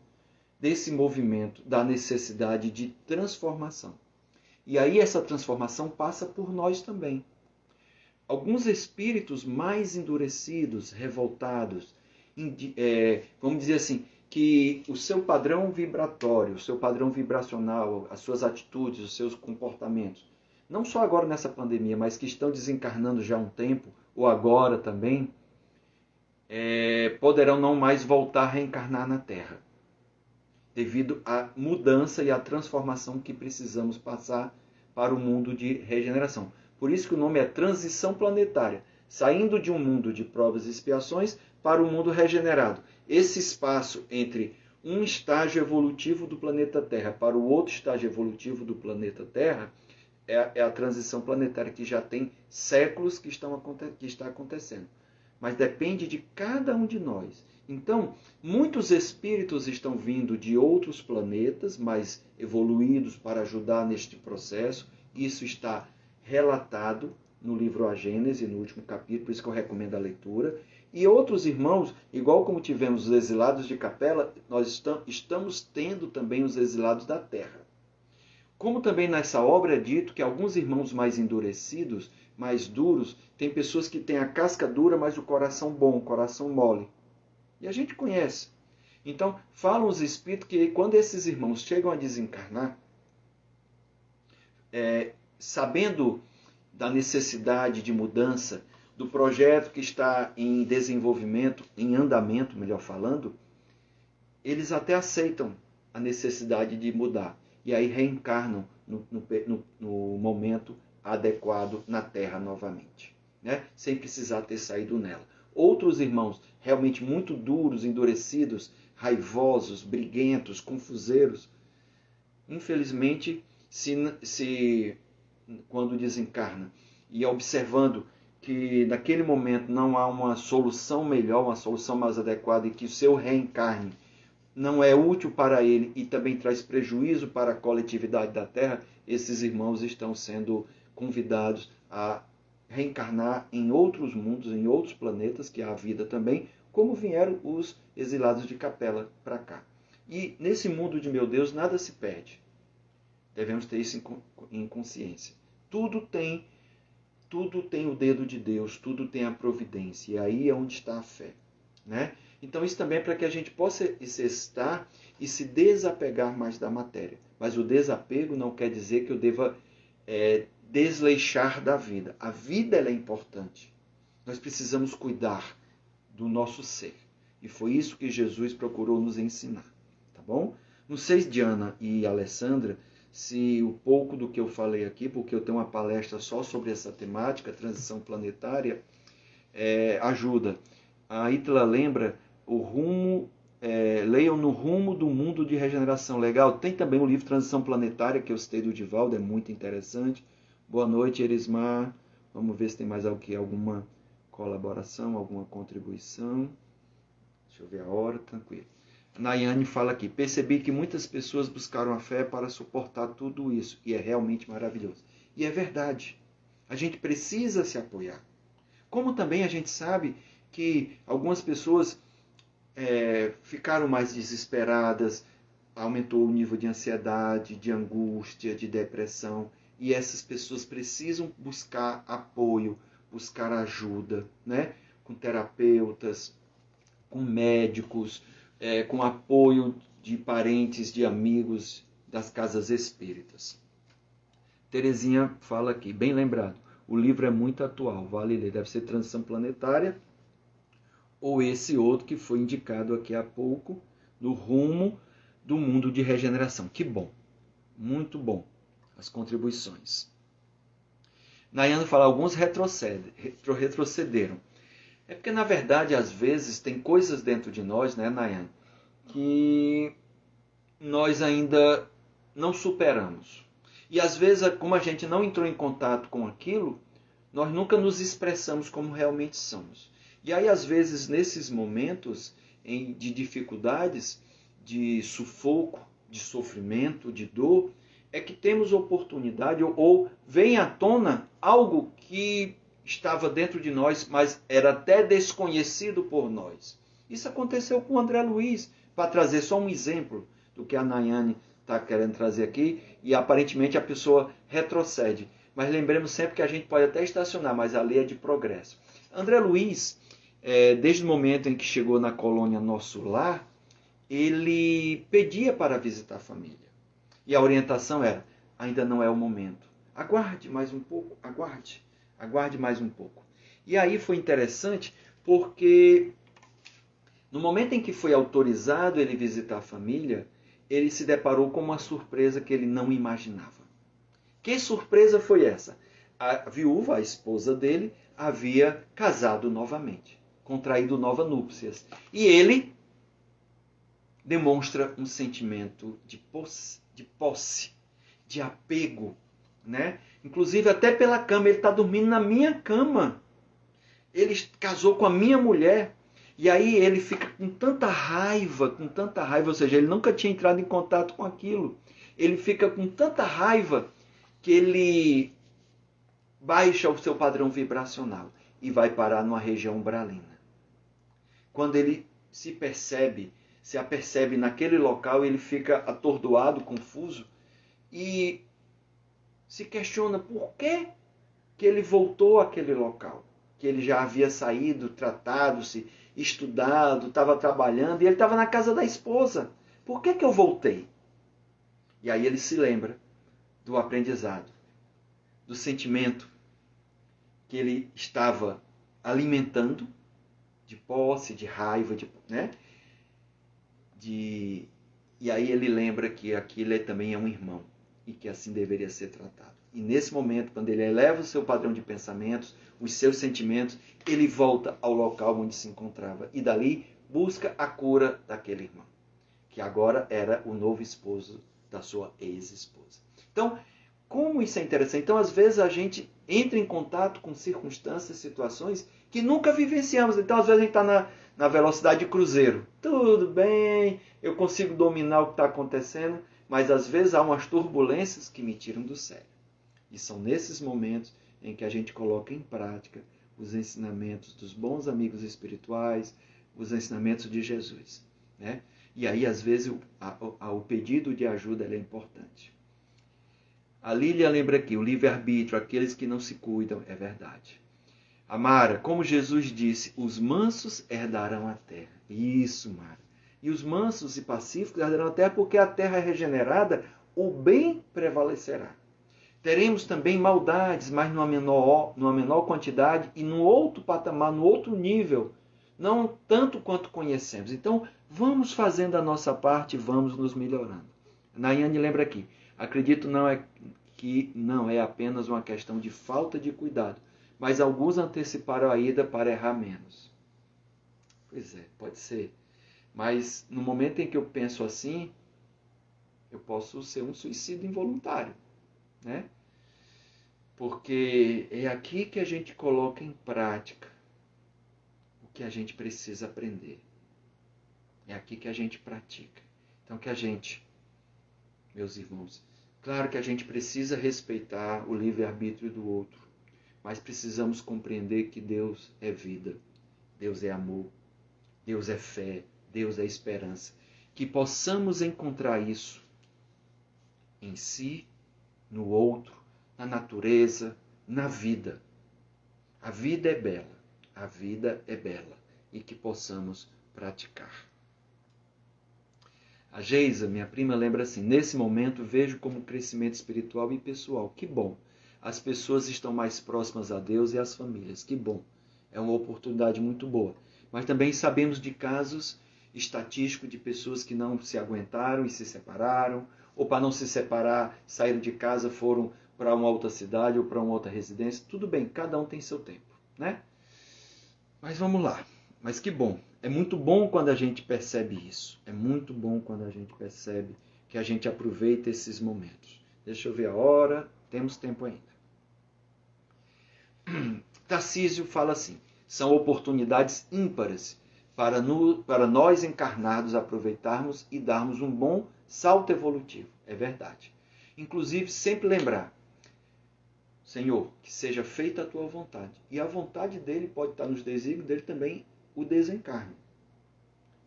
desse movimento, da necessidade de transformação. E aí essa transformação passa por nós também. Alguns espíritos mais endurecidos, revoltados, vamos dizer assim, que o seu padrão vibratório, o seu padrão vibracional, as suas atitudes, os seus comportamentos, não só agora nessa pandemia, mas que estão desencarnando já há um tempo, ou agora também, poderão não mais voltar a reencarnar na Terra, devido à mudança e à transformação que precisamos passar para o mundo de regeneração. Por isso que o nome é transição planetária, saindo de um mundo de provas e expiações para um mundo regenerado. Esse espaço entre um estágio evolutivo do planeta Terra para o outro estágio evolutivo do planeta Terra é a transição planetária que já tem séculos que está acontecendo. Mas depende de cada um de nós. Então, muitos espíritos estão vindo de outros planetas mais evoluídos para ajudar neste processo. Isso está relatado no livro A Gênese, no último capítulo, por isso que eu recomendo a leitura. E outros irmãos, igual como tivemos os exilados de Capela, nós estamos tendo também os exilados da Terra. Como também nessa obra é dito que alguns irmãos mais endurecidos, mais duros, tem pessoas que têm a casca dura, mas o coração bom, o coração mole. E a gente conhece. Então, falam os espíritos que quando esses irmãos chegam a desencarnar, sabendo da necessidade de mudança, do projeto que está em desenvolvimento, em andamento, melhor falando, eles até aceitam a necessidade de mudar. E aí reencarnam no momento adequado na Terra novamente, né? Sem precisar ter saído nela. Outros irmãos, realmente muito duros, endurecidos, raivosos, briguentos, confuseiros, infelizmente, quando desencarna e observando que naquele momento não há uma solução melhor, uma solução mais adequada e que o seu reencarne não é útil para ele e também traz prejuízo para a coletividade da Terra, esses irmãos estão sendo convidados a reencarnar em outros mundos, em outros planetas, que há vida também, como vieram os exilados de Capela para cá. E nesse mundo de meu Deus, nada se perde. Devemos ter isso em consciência. Tudo tem o dedo de Deus, tudo tem a providência. E aí é onde está a fé, né? Então isso também é para que a gente possa estar e se desapegar mais da matéria. Mas o desapego não quer dizer que eu deva desleixar da vida. A vida ela é importante. Nós precisamos cuidar do nosso ser. E foi isso que Jesus procurou nos ensinar. Tá bom? Não sei, Diana e Alessandra, se o pouco do que eu falei aqui, porque eu tenho uma palestra só sobre essa temática, transição planetária, ajuda. A Ítala lembra o rumo, leiam No Rumo do Mundo de Regeneração. Legal? Tem também o livro Transição Planetária, que eu citei do Divaldo, é muito interessante. Boa noite, Erismar. Vamos ver se tem mais alguma colaboração, alguma contribuição. Deixa eu ver a hora, tranquilo. Nayane fala aqui, percebi que muitas pessoas buscaram a fé para suportar tudo isso, e é realmente maravilhoso. E é verdade, a gente precisa se apoiar. Como também a gente sabe que algumas pessoas ficaram mais desesperadas, aumentou o nível de ansiedade, de angústia, de depressão, e essas pessoas precisam buscar apoio, buscar ajuda, né? Com terapeutas, com médicos, com apoio de parentes, de amigos das casas espíritas. Terezinha fala aqui, bem lembrado, o livro é muito atual, vale ler, deve ser Transição Planetária, ou esse outro que foi indicado aqui há pouco, No Rumo do Mundo de Regeneração. Que bom, muito bom as contribuições. Nayane fala, alguns retrocederam. É porque, na verdade, às vezes, tem coisas dentro de nós, né, Nayane, que nós ainda não superamos. E, às vezes, como a gente não entrou em contato com aquilo, nós nunca nos expressamos como realmente somos. E aí, às vezes, nesses momentos de dificuldades, de sufoco, de sofrimento, de dor, é que temos oportunidade ou vem à tona algo que estava dentro de nós, mas era até desconhecido por nós. Isso aconteceu com o André Luiz, para trazer só um exemplo do que a Nayane está querendo trazer aqui, e aparentemente a pessoa retrocede. Mas lembremos sempre que a gente pode até estacionar, mas a lei é de progresso. André Luiz, desde o momento em que chegou na colônia Nosso Lar, ele pedia para visitar a família. E a orientação era, ainda não é o momento. Aguarde mais um pouco, aguarde mais um pouco. E aí foi interessante porque no momento em que foi autorizado ele visitar a família, ele se deparou com uma surpresa que ele não imaginava. Que surpresa foi essa? A viúva, a esposa dele, havia casado novamente, contraído novas núpcias. E ele demonstra um sentimento de posse, de apego, né? Inclusive até pela cama, ele está dormindo na minha cama. Ele casou com a minha mulher. E aí ele fica com tanta raiva, ou seja, ele nunca tinha entrado em contato com aquilo. Ele fica com tanta raiva que ele baixa o seu padrão vibracional e vai parar numa região umbralina. Quando ele se apercebe naquele local, ele fica atordoado, confuso e se questiona por que ele voltou àquele local. que ele já havia saído, tratado-se, estudado, estava trabalhando, e ele estava na casa da esposa. Por que eu voltei? E aí ele se lembra do aprendizado, do sentimento que ele estava alimentando, de posse, de raiva, né? E aí ele lembra que aquilo também é um irmão e que assim deveria ser tratado. E nesse momento, quando ele eleva o seu padrão de pensamentos, os seus sentimentos, ele volta ao local onde se encontrava e dali busca a cura daquele irmão, que agora era o novo esposo da sua ex-esposa. Então, como isso é interessante? Então, às vezes a gente entra em contato com circunstâncias, situações que nunca vivenciamos. Então, às vezes a gente está na velocidade de cruzeiro. Tudo bem, eu consigo dominar o que está acontecendo, mas às vezes há umas turbulências que me tiram do sério. E são nesses momentos em que a gente coloca em prática os ensinamentos dos bons amigos espirituais, os ensinamentos de Jesus, né? E aí, às vezes, o pedido de ajuda é importante. A Lília lembra aqui, o livre-arbítrio, aqueles que não se cuidam, é verdade. A Mara, como Jesus disse, os mansos herdarão a terra. Isso, Mara. E os mansos e pacíficos herdarão a terra porque a terra é regenerada, o bem prevalecerá. Teremos também maldades, mas numa menor quantidade e no outro patamar, no outro nível, não tanto quanto conhecemos. Então, vamos fazendo a nossa parte e vamos nos melhorando. Nayane lembra aqui, acredito que não é apenas uma questão de falta de cuidado, mas alguns anteciparam a ida para errar menos. Pois é, pode ser. Mas no momento em que eu penso assim, eu posso ser um suicídio involuntário, né? Porque é aqui que a gente coloca em prática o que a gente precisa aprender. É aqui que a gente pratica. Então que a gente, meus irmãos, claro que a gente precisa respeitar o livre-arbítrio do outro, mas precisamos compreender que Deus é vida, Deus é amor, Deus é fé, Deus é esperança. Que possamos encontrar isso em si, no outro, na natureza, na vida. A vida é bela, a vida é bela e que possamos praticar. A Geisa, minha prima, lembra assim, nesse momento vejo como crescimento espiritual e pessoal. Que bom, as pessoas estão mais próximas a Deus e às famílias. Que bom, é uma oportunidade muito boa. Mas também sabemos de casos estatísticos de pessoas que não se aguentaram e se separaram, ou para não se separar, saíram de casa, foram para uma outra cidade ou para uma outra residência. Tudo bem, cada um tem seu tempo, né? Mas vamos lá. Mas que bom. É muito bom quando a gente percebe isso. É muito bom quando a gente percebe que a gente aproveita esses momentos. Deixa eu ver a hora. Temos tempo ainda. Tarcísio fala assim. São oportunidades ímpares para nós encarnados aproveitarmos e darmos um bom salto evolutivo. É verdade. Inclusive, sempre lembrar. Senhor, que seja feita a tua vontade. E a vontade dele pode estar nos desígnios dele também, o desencarne.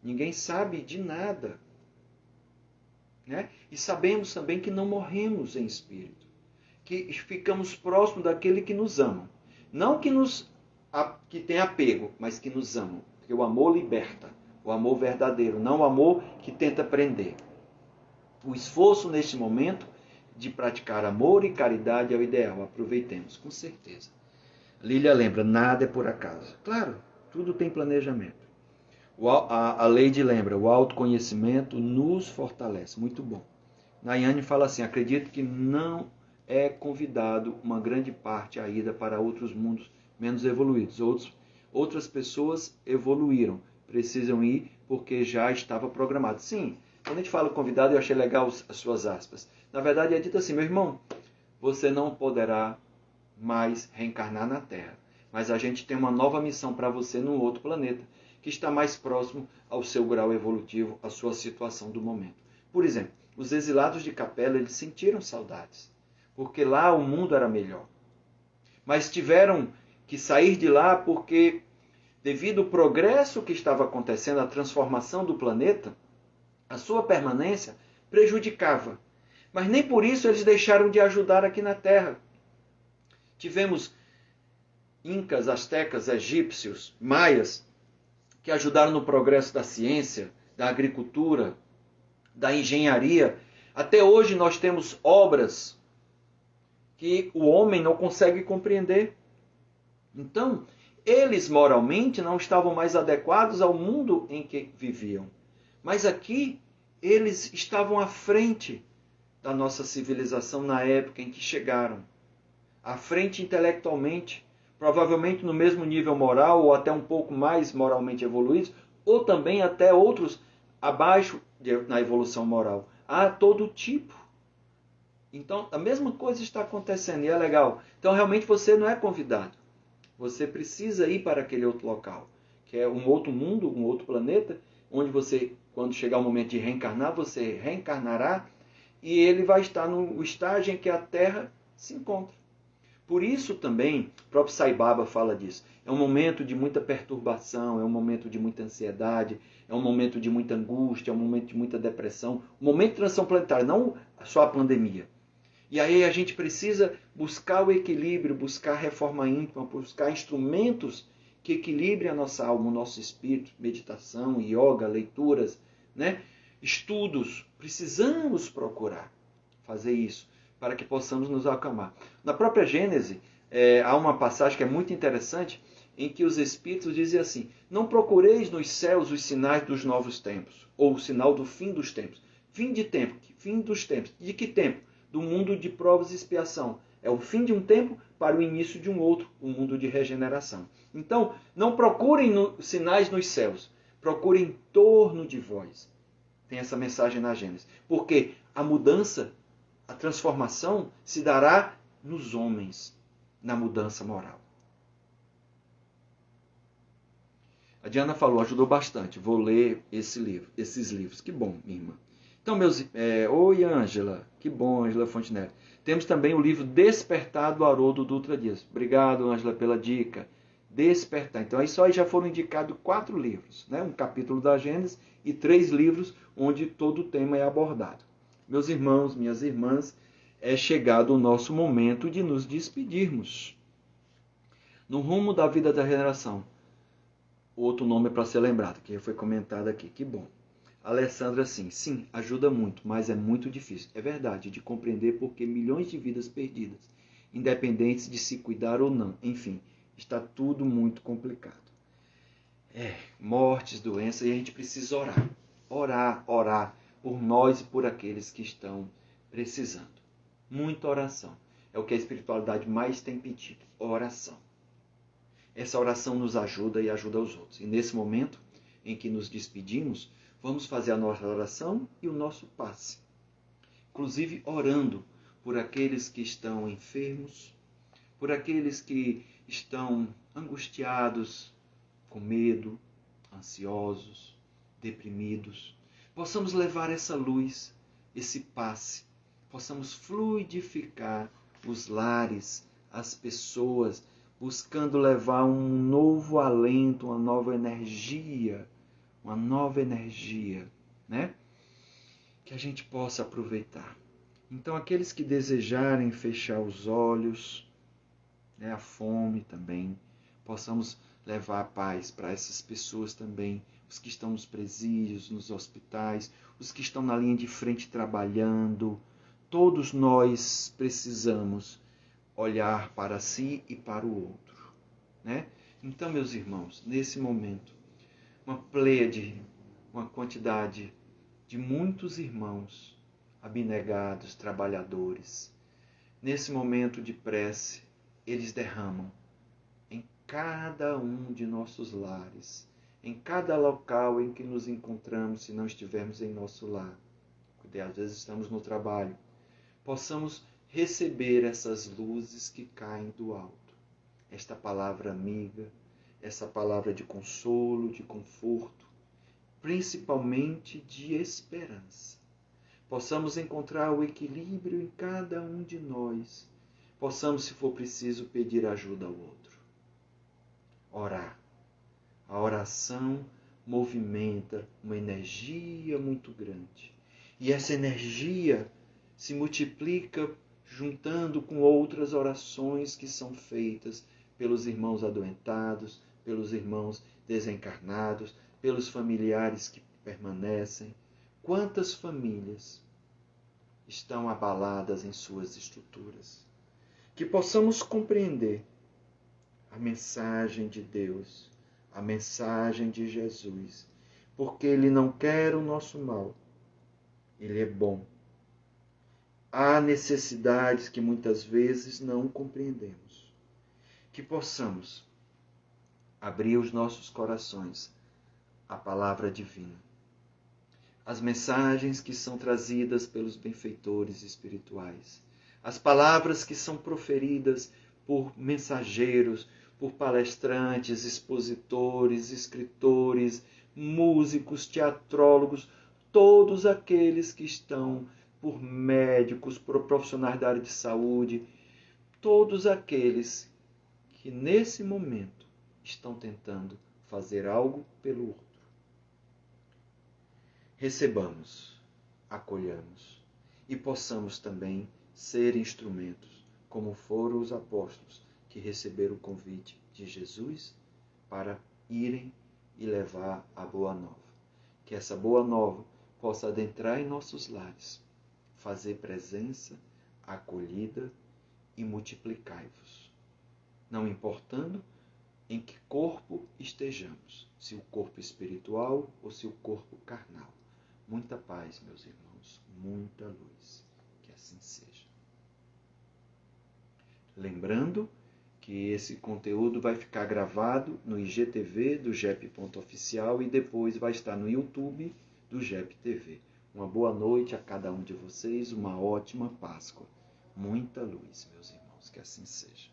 Ninguém sabe de nada. Né? E sabemos também que não morremos em espírito. Que ficamos próximos daquele que nos ama. Não que tem apego, mas que nos ama. Porque o amor liberta. O amor verdadeiro, não o amor que tenta prender. O esforço neste momento de praticar amor e caridade é o ideal. Aproveitemos, com certeza. Lília lembra, nada é por acaso. Claro, tudo tem planejamento. A Leide lembra, o autoconhecimento nos fortalece. Muito bom. Nayane fala assim, acredito que não é convidado uma grande parte a ida para outros mundos menos evoluídos. Outras pessoas evoluíram, precisam ir porque já estava programado. Sim, quando a gente fala convidado, eu achei legal as suas aspas. Na verdade, é dito assim, meu irmão, você não poderá mais reencarnar na Terra. Mas a gente tem uma nova missão para você num outro planeta, que está mais próximo ao seu grau evolutivo, à sua situação do momento. Por exemplo, os exilados de Capela, eles sentiram saudades, porque lá o mundo era melhor. Mas tiveram que sair de lá porque, devido ao progresso que estava acontecendo, a transformação do planeta, a sua permanência prejudicava. Mas nem por isso eles deixaram de ajudar aqui na Terra. Tivemos incas, astecas, egípcios, maias, que ajudaram no progresso da ciência, da agricultura, da engenharia. Até hoje nós temos obras que o homem não consegue compreender. Então, eles moralmente não estavam mais adequados ao mundo em que viviam. Mas aqui, eles estavam à frente da nossa civilização na época em que chegaram. À frente intelectualmente, provavelmente no mesmo nível moral, ou até um pouco mais moralmente evoluídos, ou também até outros abaixo na evolução moral. Há todo tipo. Então, a mesma coisa está acontecendo e é legal. Então, realmente, você não é convidado. Você precisa ir para aquele outro local, que é um outro mundo, um outro planeta, onde você, quando chegar o momento de reencarnar, você reencarnará e ele vai estar no estágio em que a Terra se encontra. Por isso também, o próprio Sai Baba fala disso. É um momento de muita perturbação, é um momento de muita ansiedade, é um momento de muita angústia, é um momento de muita depressão. Um momento de transição planetária, não só a pandemia. E aí a gente precisa buscar o equilíbrio, buscar a reforma íntima, buscar instrumentos que equilibrem a nossa alma, o nosso espírito, meditação, yoga, leituras, né? Estudos. Precisamos procurar fazer isso para que possamos nos acalmar. Na própria Gênese, há uma passagem que é muito interessante em que os espíritos dizem assim: não procureis nos céus os sinais dos novos tempos, ou o sinal do fim dos tempos. Fim de tempo, fim dos tempos. De que tempo? Do mundo de provas e expiação. É o fim de um tempo para o início de um outro, o mundo de regeneração. Então, não procurem sinais nos céus, procurem em torno de vós. Tem essa mensagem na Gênesis. Porque a mudança, a transformação se dará nos homens, na mudança moral. A Diana falou, ajudou bastante. Vou ler esses livros. Que bom, minha irmã. Então, oi, Ângela. Que bom, Ângela Fontenelle. Temos também o livro Despertar do Haroldo Dutra Dias. Obrigado, Ângela, pela dica. Despertar. Então, isso aí já foram indicados 4 livros, né? Um capítulo da Gênesis e 3 livros onde todo o tema é abordado. Meus irmãos, minhas irmãs, é chegado o nosso momento de nos despedirmos. No rumo da vida da regeneração. Outro nome para ser lembrado, que já foi comentado aqui. Que bom. Alessandra, sim, ajuda muito, mas é muito difícil. É verdade, de compreender porque milhões de vidas perdidas, independentes de se cuidar ou não. Enfim, está tudo muito complicado. Mortes, doenças, e a gente precisa orar. Orar por nós e por aqueles que estão precisando. Muita oração. É o que a espiritualidade mais tem pedido, oração. Essa oração nos ajuda e ajuda os outros. E nesse momento em que nos despedimos, vamos fazer a nossa oração e o nosso passe. Inclusive orando por aqueles que estão enfermos, por aqueles que estão angustiados, com medo, ansiosos, deprimidos. Possamos levar essa luz, esse passe. Possamos fluidificar os lares, as pessoas, buscando levar um novo alento, uma nova energia, né? Que a gente possa aproveitar. Então, aqueles que desejarem fechar os olhos, né, a fome também, possamos levar a paz para essas pessoas também, os que estão nos presídios, nos hospitais, os que estão na linha de frente trabalhando. Todos nós precisamos olhar para si e para o outro, né? Então, meus irmãos, nesse momento, uma pleiade, uma quantidade de muitos irmãos abnegados, trabalhadores. Nesse momento de prece, eles derramam em cada um de nossos lares, em cada local em que nos encontramos, se não estivermos em nosso lar, porque às vezes estamos no trabalho, possamos receber essas luzes que caem do alto. Esta palavra amiga, essa palavra de consolo, de conforto, principalmente de esperança. Possamos encontrar o equilíbrio em cada um de nós. Possamos, se for preciso, pedir ajuda ao outro. Orar. A oração movimenta uma energia muito grande. E essa energia se multiplica juntando com outras orações que são feitas pelos irmãos adoentados, pelos irmãos desencarnados, pelos familiares que permanecem. Quantas famílias estão abaladas em suas estruturas? Que possamos compreender a mensagem de Deus, a mensagem de Jesus, porque Ele não quer o nosso mal, Ele é bom. Há necessidades que muitas vezes não compreendemos. Que possamos abrir os nossos corações à palavra divina, as mensagens que são trazidas pelos benfeitores espirituais, as palavras que são proferidas por mensageiros, por palestrantes, expositores, escritores, músicos, teatrólogos, todos aqueles que estão por médicos, por profissionais da área de saúde, todos aqueles que nesse momento estão tentando fazer algo pelo outro. Recebamos, acolhamos e possamos também ser instrumentos, como foram os apóstolos que receberam o convite de Jesus para irem e levar a boa nova. Que essa boa nova possa adentrar em nossos lares, fazer presença, acolhida e multiplicai-vos. Não importando em que corpo estejamos, se o corpo espiritual ou se o corpo carnal. Muita paz, meus irmãos, muita luz. Que assim seja. Lembrando que esse conteúdo vai ficar gravado no IGTV do GEP.oficial e depois vai estar no YouTube do GEP TV. Uma boa noite a cada um de vocês, uma ótima Páscoa. Muita luz, meus irmãos, que assim seja.